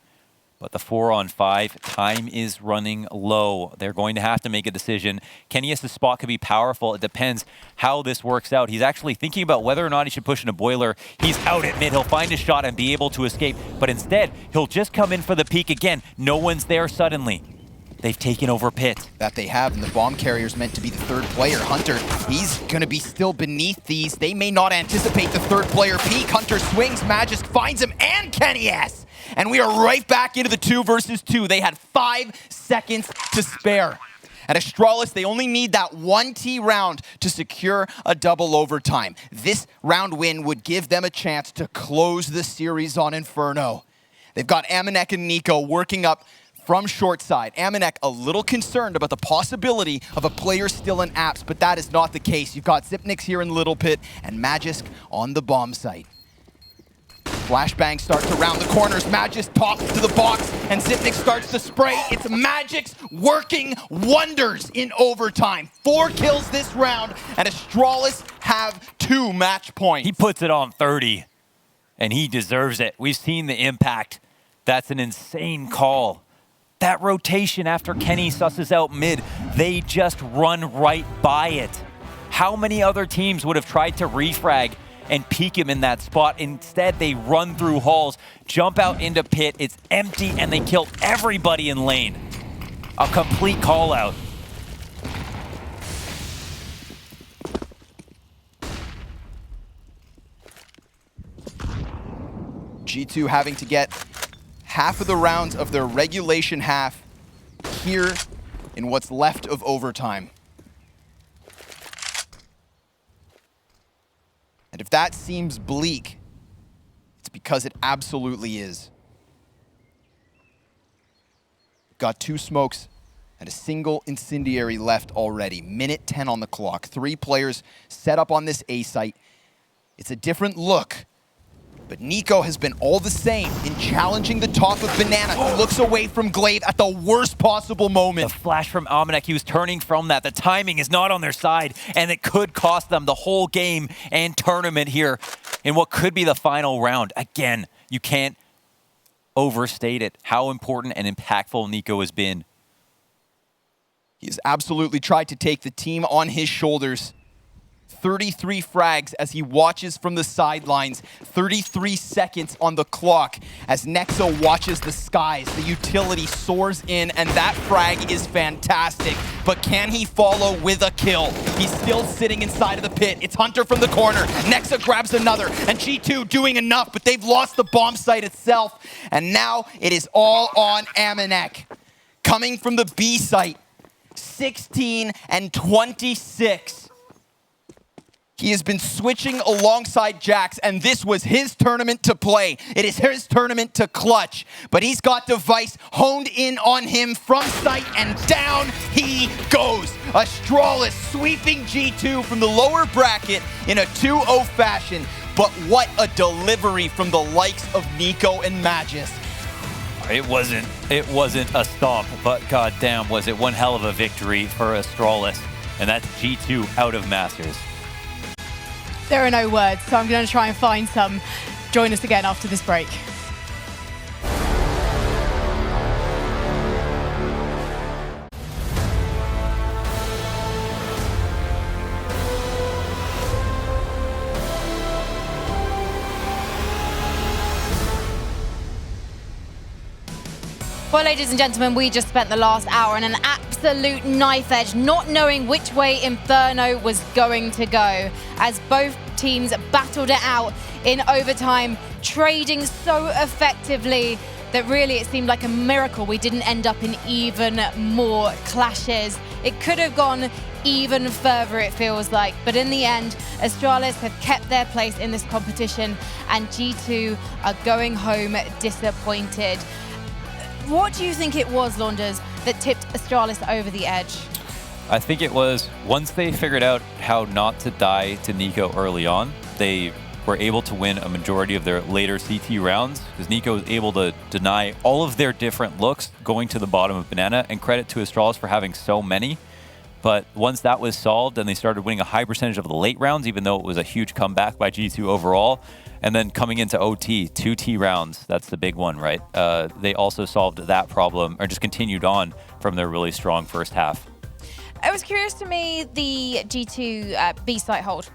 But the 4-on-5, time is running low. They're going to have to make a decision. Kenny's spot could be powerful. It depends how this works out. He's actually thinking about whether or not he should push in a boiler. He's out at mid. He'll find a shot and be able to escape. But instead, he'll just come in for the peek again. No one's there suddenly. They've taken over pit. That they have, and the bomb carrier's meant to be the third player. Hunter, he's going to be still beneath these. They may not anticipate the third player peek. Hunter swings, Magisk finds him, and Kenny S. And we are right back into the 2 versus 2. They had 5 seconds to spare. At Astralis, they only need that 1T round to secure a double overtime. This round win would give them a chance to close the series on Inferno. They've got Amanek and Nico working up from short side. Amanek a little concerned about the possibility of a player still in apps, but that is not the case. You've got Zipnix here in Little Pit and Magisk on the bomb site. Flashbang starts to round the corners. Magisk tops to the box, and Zipnix starts to spray. It's Magic's working wonders in overtime. 4 kills this round, and Astralis have 2 match points. He puts it on 30, and he deserves it. We've seen the impact. That's an insane call. That rotation after Kenny susses out mid, they just run right by it. How many other teams would have tried to refrag and peek him in that spot? Instead, they run through halls, jump out into pit, it's empty, and they kill everybody in lane. A complete call out. G2 having to get half of the rounds of their regulation half here in what's left of overtime. And if that seems bleak, it's because it absolutely is. Got 2 smokes And a single incendiary left already. Minute 10 on the clock. 3 players set up on this A site. It's a different look. But NiKo has been all the same in challenging the top of Banana, who looks away from Glaive at the worst possible moment. The flash from Almanac, he was turning from that. The timing is not on their side, and it could cost them the whole game and tournament here in what could be the final round. Again, you can't overstate it, how important and impactful NiKo has been. He's absolutely tried to take the team on his shoulders. 33 frags as he watches from the sidelines. 33 seconds on the clock as Nexo watches the skies. The utility soars in, and that frag is fantastic. But can he follow with a kill? He's still sitting inside of the pit. It's Hunter from the corner. Nexa grabs another, and G2 doing enough, but they've lost the bomb site itself. And now it is all on Almanac. Coming from the B site, 16 and 26. He has been switching alongside Jax, and this was his tournament to play. It is his tournament to clutch. But he's got Device honed in on him from sight, and down he goes. Astralis sweeping G2 from the lower bracket in a 2-0 fashion. But what a delivery from the likes of NiKo and Magisk. It wasn't a stomp, but goddamn was it one hell of a victory for Astralis. And that's G2 out of Masters. There are no words, so I'm going to try and find some. Join us again after this break. Well, ladies and gentlemen, we just spent the last hour in an absolute knife edge, not knowing which way Inferno was going to go, as both teams battled it out in overtime, trading so effectively that really it seemed like a miracle we didn't end up in even more clashes. It could have gone even further, it feels like, but in the end, Astralis have kept their place in this competition, and G2 are going home disappointed. What do you think it was, Launders, that tipped Astralis over the edge? I think it was once they figured out how not to die to NiKo early on, they were able to win a majority of their later CT rounds, because NiKo was able to deny all of their different looks going to the bottom of Banana, and credit to Astralis for having so many. But once that was solved and they started winning a high percentage of the late rounds, even though it was a huge comeback by G2 overall, and then coming into OT, 2 T rounds, that's the big one, right? They also solved that problem, or just continued on from their really strong first half. It was curious to me, the G2 B site hold.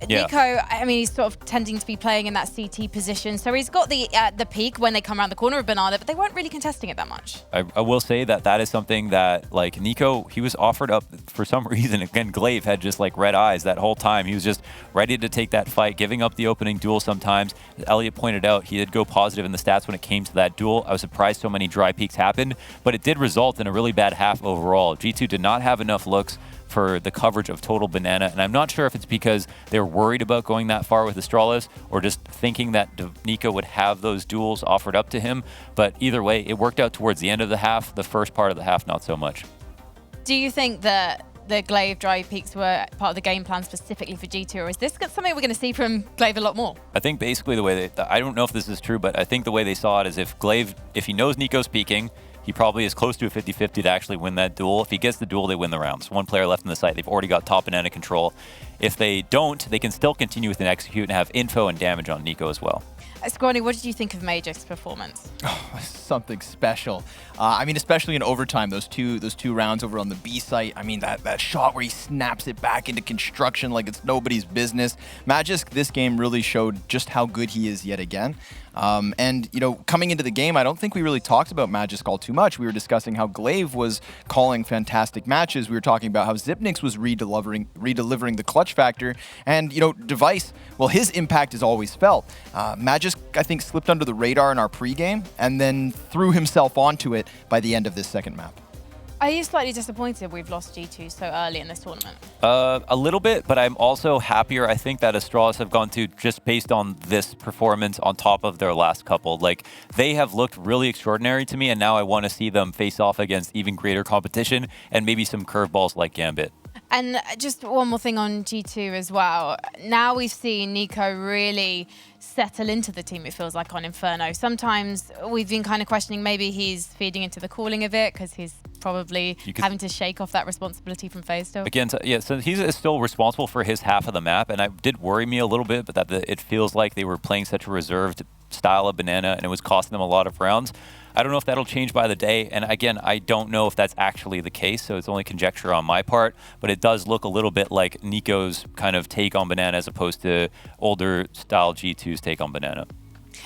Yeah. NiKo, I mean, he's sort of tending to be playing in that CT position, so he's got the peak when they come around the corner of Banana, but they weren't really contesting it that much. I will say that is something that, like, NiKo, he was offered up for some reason. Again, Glaive had just, like, red eyes that whole time. He was just ready to take that fight, giving up the opening duel sometimes. As Elliot pointed out, he did go positive in the stats when it came to that duel. I was surprised so many dry peaks happened, but it did result in a really bad half overall. G2 did not have enough looks for the coverage of total Banana, and I'm not sure if it's because they're worried about going that far with Astralis or just thinking that NiKo would have those duels offered up to him, but either way, it worked out towards the end of the half. The first part of the half, not so much. Do you think that the Glaive dry peaks were part of the game plan specifically for G2, or is this something we're going to see from Glaive a lot more? I think basically the way I don't know if this is true, but I think the way they saw it is if Glaive, if he knows NiKo's peaking, he probably is close to a 50-50 to actually win that duel. If he gets the duel, they win the rounds. One player left in the site. They've already got top Banana control. If they don't, they can still continue with an execute and have info and damage on NiKo as well. Scrawny, what did you think of Magisk's performance? Oh, something special. I mean, especially in overtime, those two rounds over on the B site. I mean, that shot where he snaps it back into construction like it's nobody's business. Magisk this game really showed just how good he is yet again. And, you know, coming into the game, I don't think we really talked about Magisk all too much. We were discussing how Glaive was calling fantastic matches. We were talking about how Xyp9x was redelivering the clutch factor. And, you know, Device, well, his impact is always felt. Magisk, I think, slipped under the radar in our pregame and then threw himself onto it by the end of this second map. Are you slightly disappointed we've lost G2 so early in this tournament? A little bit, but I'm also happier, I think, that Astralis have gone to just based on this performance on top of their last couple. Like, they have looked really extraordinary to me, and now I want to see them face off against even greater competition and maybe some curveballs like Gambit. And just one more thing on G2 as well. Now we've seen Nico really settle into the team, it feels like, on Inferno. Sometimes we've been kind of questioning maybe he's feeding into the calling of it because he's probably having to shake off that responsibility from FaZe still. Again, so he's still responsible for his half of the map, and it did worry me a little bit, but that it feels like they were playing such a reserved style of Banana, and it was costing them a lot of rounds. I don't know if that'll change by the day, and again, I don't know if that's actually the case, so it's only conjecture on my part, but it does look a little bit like Nico's kind of take on Banana as opposed to older style G2's take on Banana.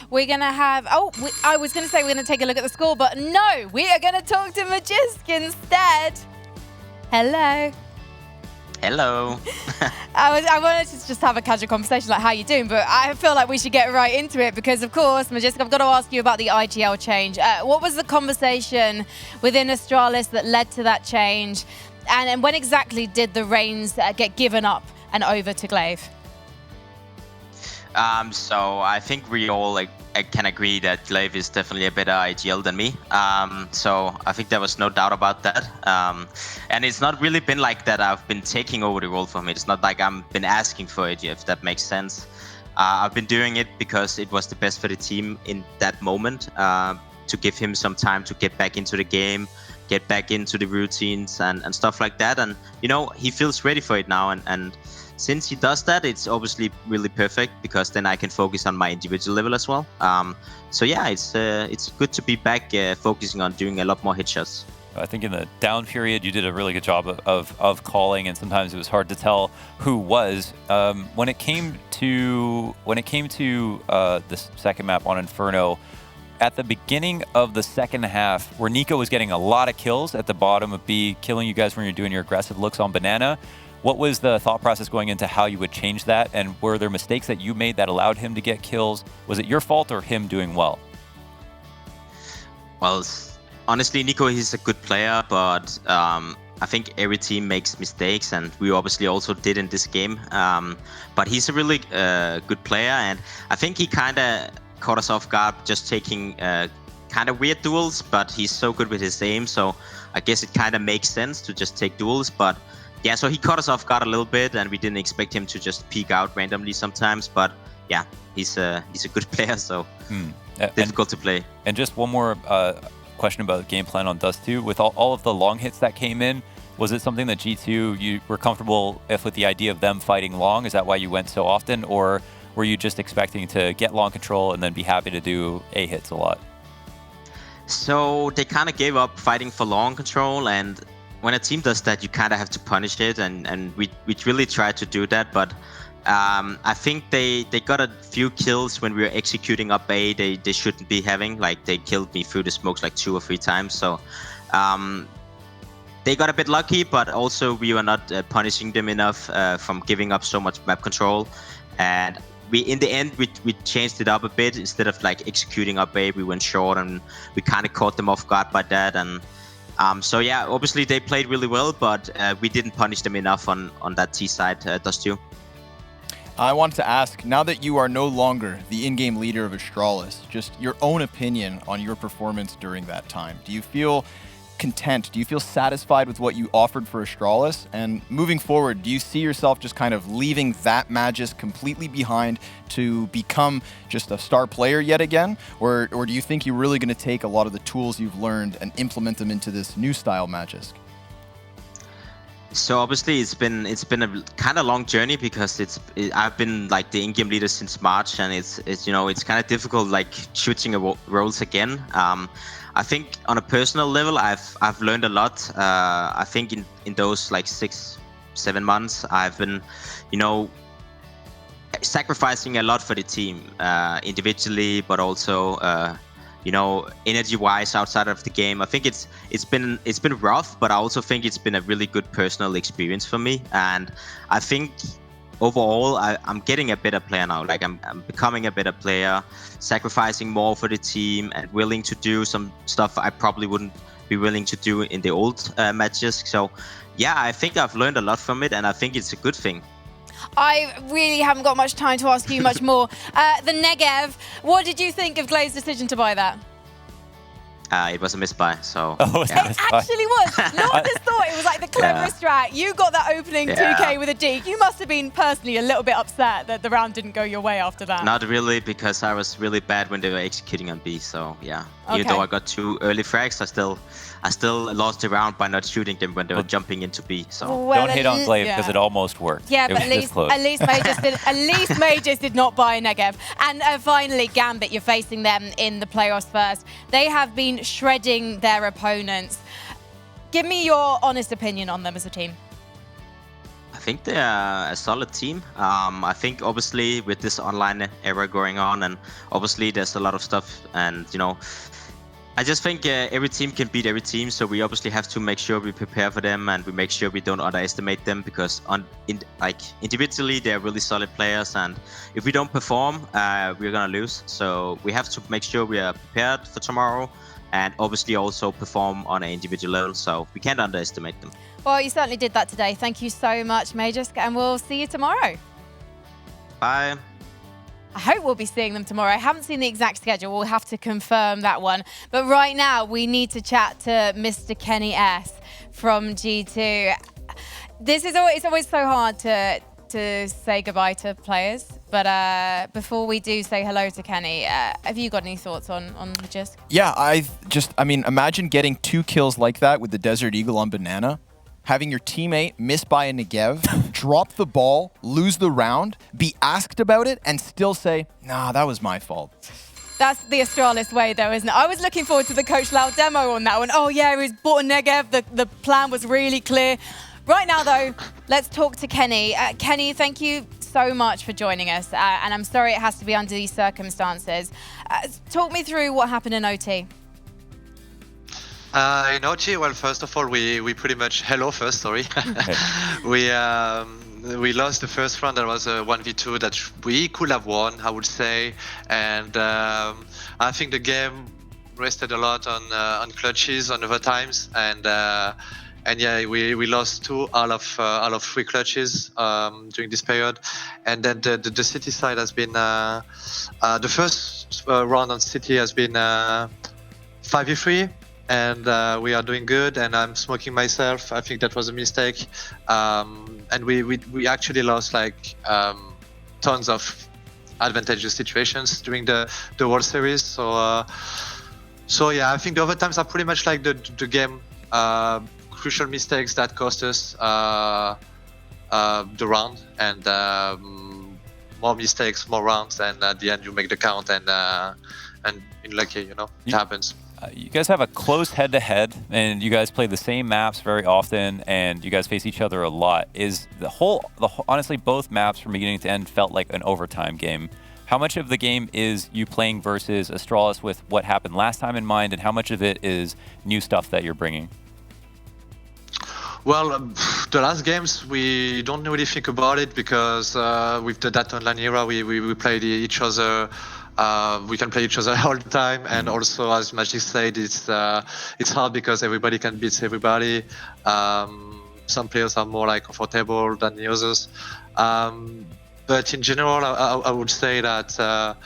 We're going to have, I was going to say we're going to take a look at the score, but no, we are going to talk to Magisk instead. Hello. Hello. I wanted to just have a casual conversation like how you doing, but I feel like we should get right into it because, of course, Magisk, I've got to ask you about the IGL change. What was the conversation within Astralis that led to that change? And when exactly did the reins get given up and over to Glaive? So I think we all can agree that Glaive is definitely a better IGL than me. So I think there was no doubt about that. And it's not really been like that I've been taking over the role for him. It's not like I've been asking for it, if that makes sense. I've been doing it because it was the best for the team in that moment, to give him some time to get back into the game, get back into the routines and stuff like that. And, you know, he feels ready for it now. And since he does that, it's obviously really perfect because then I can focus on my individual level as well. So yeah, it's good to be back focusing on doing a lot more headshots. I think in the down period, you did a really good job of calling, and sometimes it was hard to tell who was. When it came to this second map on Inferno, at the beginning of the second half, where Nico was getting a lot of kills at the bottom of B, killing you guys when you're doing your aggressive looks on Banana, what was the thought process going into how you would change that? And were there mistakes that you made that allowed him to get kills? Was it your fault or him doing well? Well, honestly, Nico, he's a good player, but I think every team makes mistakes, and we obviously also did in this game. But he's a really good player, and I think he kind of caught us off guard just taking kind of weird duels, but he's so good with his aim, so I guess it kind of makes sense to just take duels. But yeah, so he caught us off guard a little bit, and we didn't expect him to just peek out randomly sometimes. But yeah, he's a good player, so difficult to play. And just one more question about game plan on Dust 2. With all of the long hits that came in, was it something that G2 you were comfortable with the idea of them fighting long? Is that why you went so often, or were you just expecting to get long control and then be happy to do A hits a lot? So they kind of gave up fighting for long control, and when a team does that, you kind of have to punish it, and we really tried to do that, but I think they got a few kills when we were executing up A they shouldn't be having. Like, they killed me through the smokes like 2 or 3 times, so they got a bit lucky, but also we were not punishing them enough from giving up so much map control. And in the end, we changed it up a bit. Instead of like executing up A, we went short, and we kind of caught them off guard by that. And so yeah, obviously they played really well, but we didn't punish them enough on that T side, Dust 2. I wanted to ask, now that you are no longer the in-game leader of Astralis, just your own opinion on your performance during that time. Do you feel content? Do you feel satisfied with what you offered for Astralis? And moving forward, do you see yourself just kind of leaving that Magisk completely behind to become just a star player yet again? Or do you think you're really going to take a lot of the tools you've learned and implement them into this new style Magisk? So obviously it's been a kind of long journey because I've been like the in-game leader since March, and it's you know, it's kind of difficult like switching roles again. I think on a personal level, I've learned a lot. I think in those like 6-7 months, I've been, you know, sacrificing a lot for the team, individually, but also you know, energy-wise outside of the game. I think it's been rough, but I also think it's been a really good personal experience for me. And I think overall, I'm getting a better player now. Like I'm becoming a better player, sacrificing more for the team, and willing to do some stuff I probably wouldn't be willing to do in the old matches. So yeah, I think I've learned a lot from it, and I think it's a good thing. I really haven't got much time to ask you much more. The Negev, what did you think of Glaive's decision to buy that? It was a misbuy, so It actually was. No one just thought it was like the cleverest strat. You got that opening 2k with a deke. You must have been personally a little bit upset that the round didn't go your way after that. Not really, because I was really bad when they were executing on B. So yeah, even though I got 2 early frags, I still lost the round by not shooting them when they were jumping into B. So Well, don't hate on Glaive because it almost worked. Yeah, It but was at least Majors did not buy a Negev. And finally, Gambit, you're facing them in the playoffs first. They have been shredding their opponents. Give me your honest opinion on them as a team. I think they are a solid team. I think obviously with this online era going on, and obviously there's a lot of stuff, and you know, I just think every team can beat every team, so we obviously have to make sure we prepare for them and we make sure we don't underestimate them, because individually they're really solid players, and if we don't perform, we're gonna lose. So we have to make sure we are prepared for tomorrow, and obviously also perform on an individual level, so we can't underestimate them. Well, you certainly did that today. Thank you so much, Majors, and we'll see you tomorrow. Bye. I hope we'll be seeing them tomorrow. I haven't seen the exact schedule. We'll have to confirm that one. But right now, we need to chat to Mr. Kenny S from G2. It's always so hard to say goodbye to players. But before we do say hello to Kenny, have you got any thoughts on the Jisk? Yeah, I mean, imagine getting 2 kills like that with the Desert Eagle on Banana. Having your teammate miss by a Negev, drop the ball, lose the round, be asked about it, and still say, nah, that was my fault. That's the Astralis way, though, isn't it? I was looking forward to the Coach Lau demo on that one. Oh, yeah, he was bought a Negev. The plan was really clear. Right now, though, let's talk to Kenny. Kenny, thank you so much for joining us. And I'm sorry it has to be under these circumstances. Talk me through what happened in OT. In OT, well, first of all, we pretty much we lost the first round. That was a 1v2 that we could have won, I would say, and I think the game rested a lot on clutches on overtimes, and yeah, we lost 2 out of 3 clutches during this period, and then the city side has been the first round on city has been 5v3. And we are doing good, and I'm smoking myself. I think that was a mistake, and we actually lost like tons of advantageous situations during the World Series. So yeah, I think the overtimes are pretty much like the game crucial mistakes that cost us the round, and more mistakes, more rounds, and at the end you make the count, and in lucky, you know, it happens. You guys have a close head-to-head, and you guys play the same maps very often, and you guys face each other a lot. Is honestly, both maps from beginning to end felt like an overtime game. How much of the game is you playing versus Astralis with what happened last time in mind, and how much of it is new stuff that you're bringing? Well, the last games we don't really think about it, because with the data online era, we played each other. We can play each other all the time, and also, as Magic said, it's hard because everybody can beat everybody. Some players are more like comfortable than the others, but in general, I would say that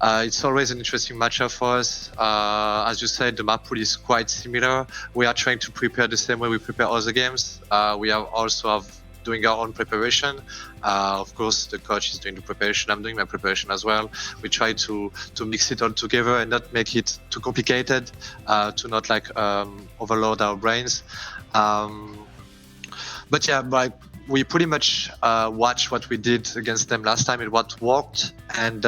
it's always an interesting matchup for us. As you said, the map pool is quite similar. We are trying to prepare the same way we prepare other games. We have doing our own preparation. Of course, the coach is doing the preparation. I'm doing my preparation as well. We try to mix it all together and not make it too complicated, to not like overload our brains. But yeah, we pretty much watch what we did against them last time and what worked, and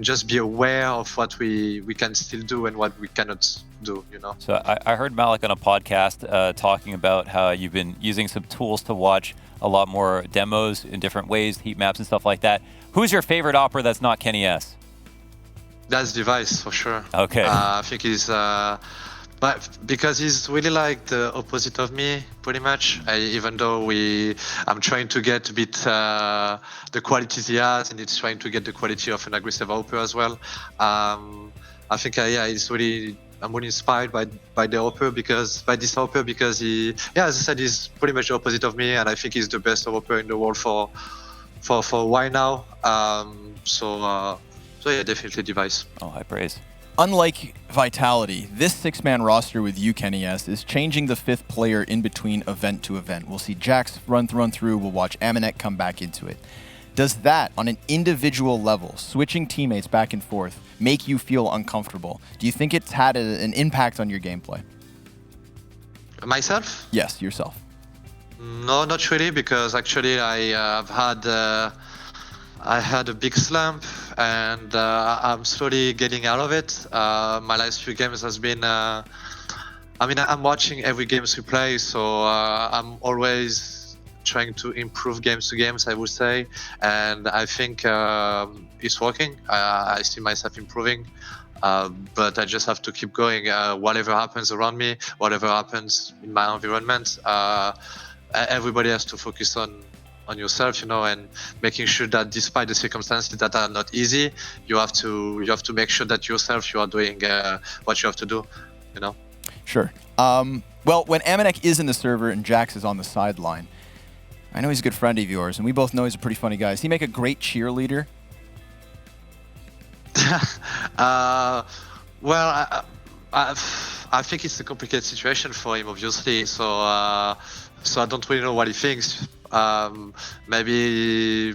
just be aware of what we can still do and what we cannot do, you know. So I heard Malik on a podcast talking about how you've been using some tools to watch a lot more demos in different ways, heat maps and stuff like that. Who's your favorite opera that's not Kenny S? That's Device for sure. Okay. I think he's but because he's really like the opposite of me, pretty much. Even though I'm trying to get a bit the qualities he has, and it's trying to get the quality of an aggressive opera as well. I think yeah, he's really I'm really inspired by the Hopper by this Hopper because he, yeah, as I said, he's pretty much the opposite of me, and I think he's the best Hopper in the world for a while now. So yeah, definitely Device. Oh, high praise. Unlike Vitality, this 6-man roster with you, Kenny S, is changing the 5th player in between event to event. We'll see Jax run through, we'll watch Amanek come back into it. Does that, on an individual level, switching teammates back and forth, make you feel uncomfortable? Do you think it's had an impact on your gameplay? Myself? Yes, yourself. No, not really, because actually I had a big slump, and I'm slowly getting out of it. My last few games has been, I mean, I'm watching every games we play, so I'm always trying to improve games to games, I would say, and I think it's working. I see myself improving, but I just have to keep going. Whatever happens around me, whatever happens in my environment, everybody has to focus on yourself, you know, and making sure that despite the circumstances that are not easy, you have to make sure that yourself, you are doing what you have to do, you know. Sure. Well, when Amanek is in the server and Jax is on the sideline, I know he's a good friend of yours, and we both know he's a pretty funny guy. Does he make a great cheerleader? Well, I think it's a complicated situation for him, obviously. So I don't really know what he thinks. Maybe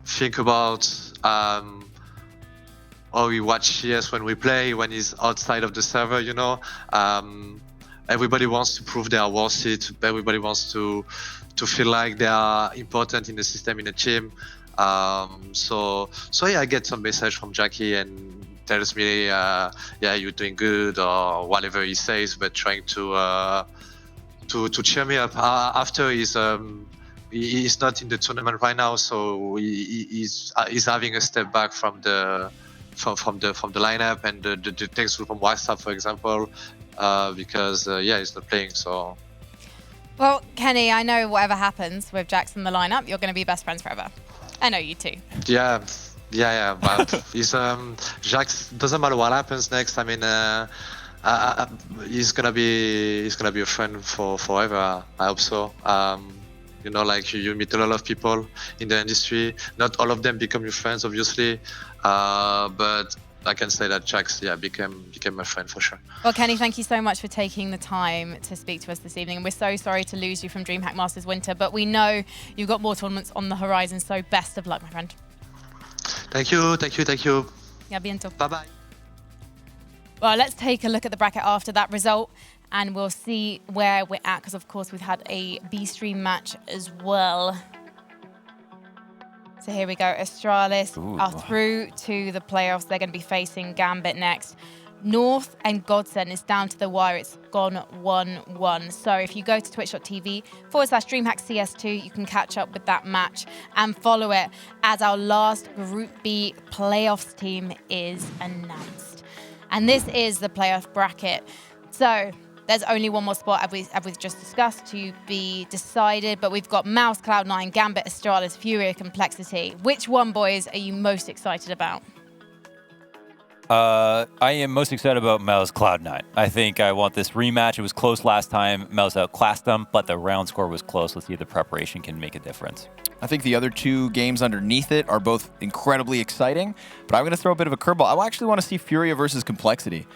think about how we watch CS when we play, when he's outside of the server, you know. Everybody wants to prove they are worth it. Everybody wants to feel like they are important in the system, in the team. So yeah, I get some message from Jackie and tells me, yeah, you're doing good, or whatever he says, but trying to cheer me up. After he's not in the tournament right now, so he's having a step back from the lineup and the text from WhatsApp, for example, because yeah, he's not playing. So. Well, Kenny, I know whatever happens with Jax in the lineup, you're going to be best friends forever. I know you too. Yeah. But he's Jax. Doesn't matter what happens next. I mean, he's gonna be a friend for forever. I hope so. You know, like you meet a lot of people in the industry. Not all of them become your friends, obviously, but I can say that Jax, yeah, became my friend for sure. Well, Kenny, thank you so much for taking the time to speak to us this evening. And we're so sorry to lose you from DreamHack Masters Winter, but we know you've got more tournaments on the horizon, so best of luck, my friend. Thank you. Ya bientôt. Bye-bye. Well, let's take a look at the bracket after that result, and we'll see where we're at, because, of course, we've had a B-Stream match as well. So here we go. Astralis are through to the playoffs. They're going to be facing Gambit next. North and Godsend is down to the wire. It's gone 1-1. So if you go to twitch.tv/DreamHackCS2, you can catch up with that match and follow it as our last Group B playoffs team is announced. And this is the playoff bracket. So there's only one more spot, as we've just discussed, to be decided. But we've got Mouse, Cloud9, Gambit, Astralis, Furia, Complexity. Which one, boys, are you most excited about? I am most excited about Mouse Cloud9. I think I want this rematch. It was close last time. Mouse outclassed them, but the round score was close. Let's see if the preparation can make a difference. I think the other two games underneath it are both incredibly exciting, but I'm going to throw a bit of a curveball. I actually want to see Furia versus Complexity.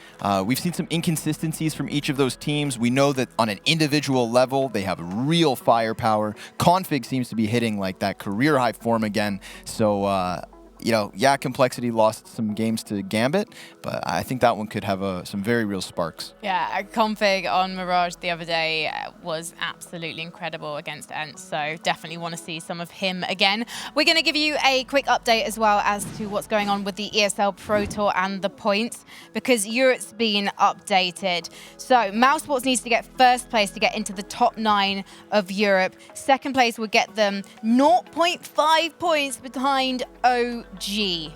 We've seen some inconsistencies from each of those teams. We know that on an individual level, they have real firepower. Config seems to be hitting like that career high form again. So, you know, yeah, Complexity lost some games to Gambit, but I think that one could have some very real sparks. Yeah, Config on Mirage the other day was absolutely incredible against Ents, so definitely want to see some of him again. We're going to give you a quick update as well as to what's going on with the ESL Pro Tour and the points, because Europe's been updated. So Mousesports needs to get first place to get into the top 9 of Europe. Second place would get them 0.5 points behind OG,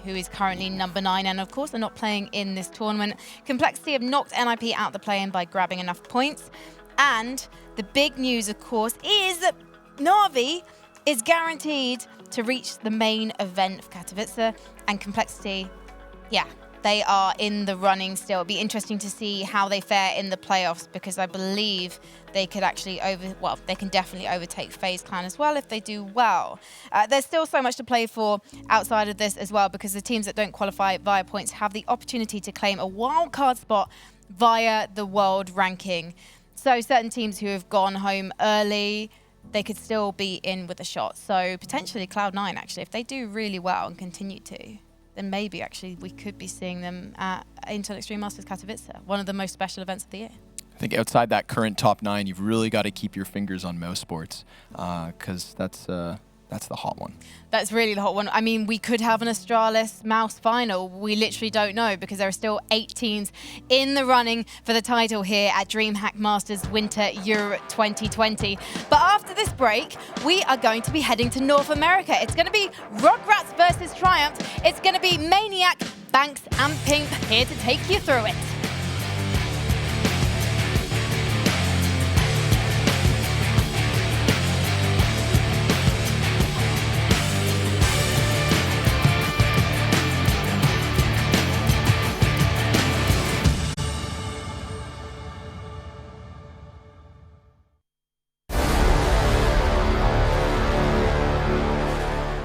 who is currently number 9, and of course they're not playing in this tournament. Complexity have knocked NIP out the play-in by grabbing enough points. And the big news, of course, is that Na'Vi is guaranteed to reach the main event of Katowice, and Complexity, yeah, they are in the running still. It'll be interesting to see how they fare in the playoffs, because I believe they could actually they can definitely overtake FaZe Clan as well if they do well. There's still so much to play for outside of this as well, because the teams that don't qualify via points have the opportunity to claim a wildcard spot via the world ranking. So certain teams who have gone home early, they could still be in with a shot. So potentially Cloud9, actually, if they do really well and continue to, then maybe actually we could be seeing them at Intel Extreme Masters Katowice, one of the most special events of the year. I think outside that current top 9, you've really got to keep your fingers on Mouse Sports, because that's the hot one. That's really the hot one. I mean, we could have an Astralis Mouse final. We literally don't know, because there are still 8 teams in the running for the title here at DreamHack Masters Winter Europe 2020. But after this break, we are going to be heading to North America. It's going to be Rugrats versus Triumph. It's going to be Maniac, Banks, and Pink here to take you through it.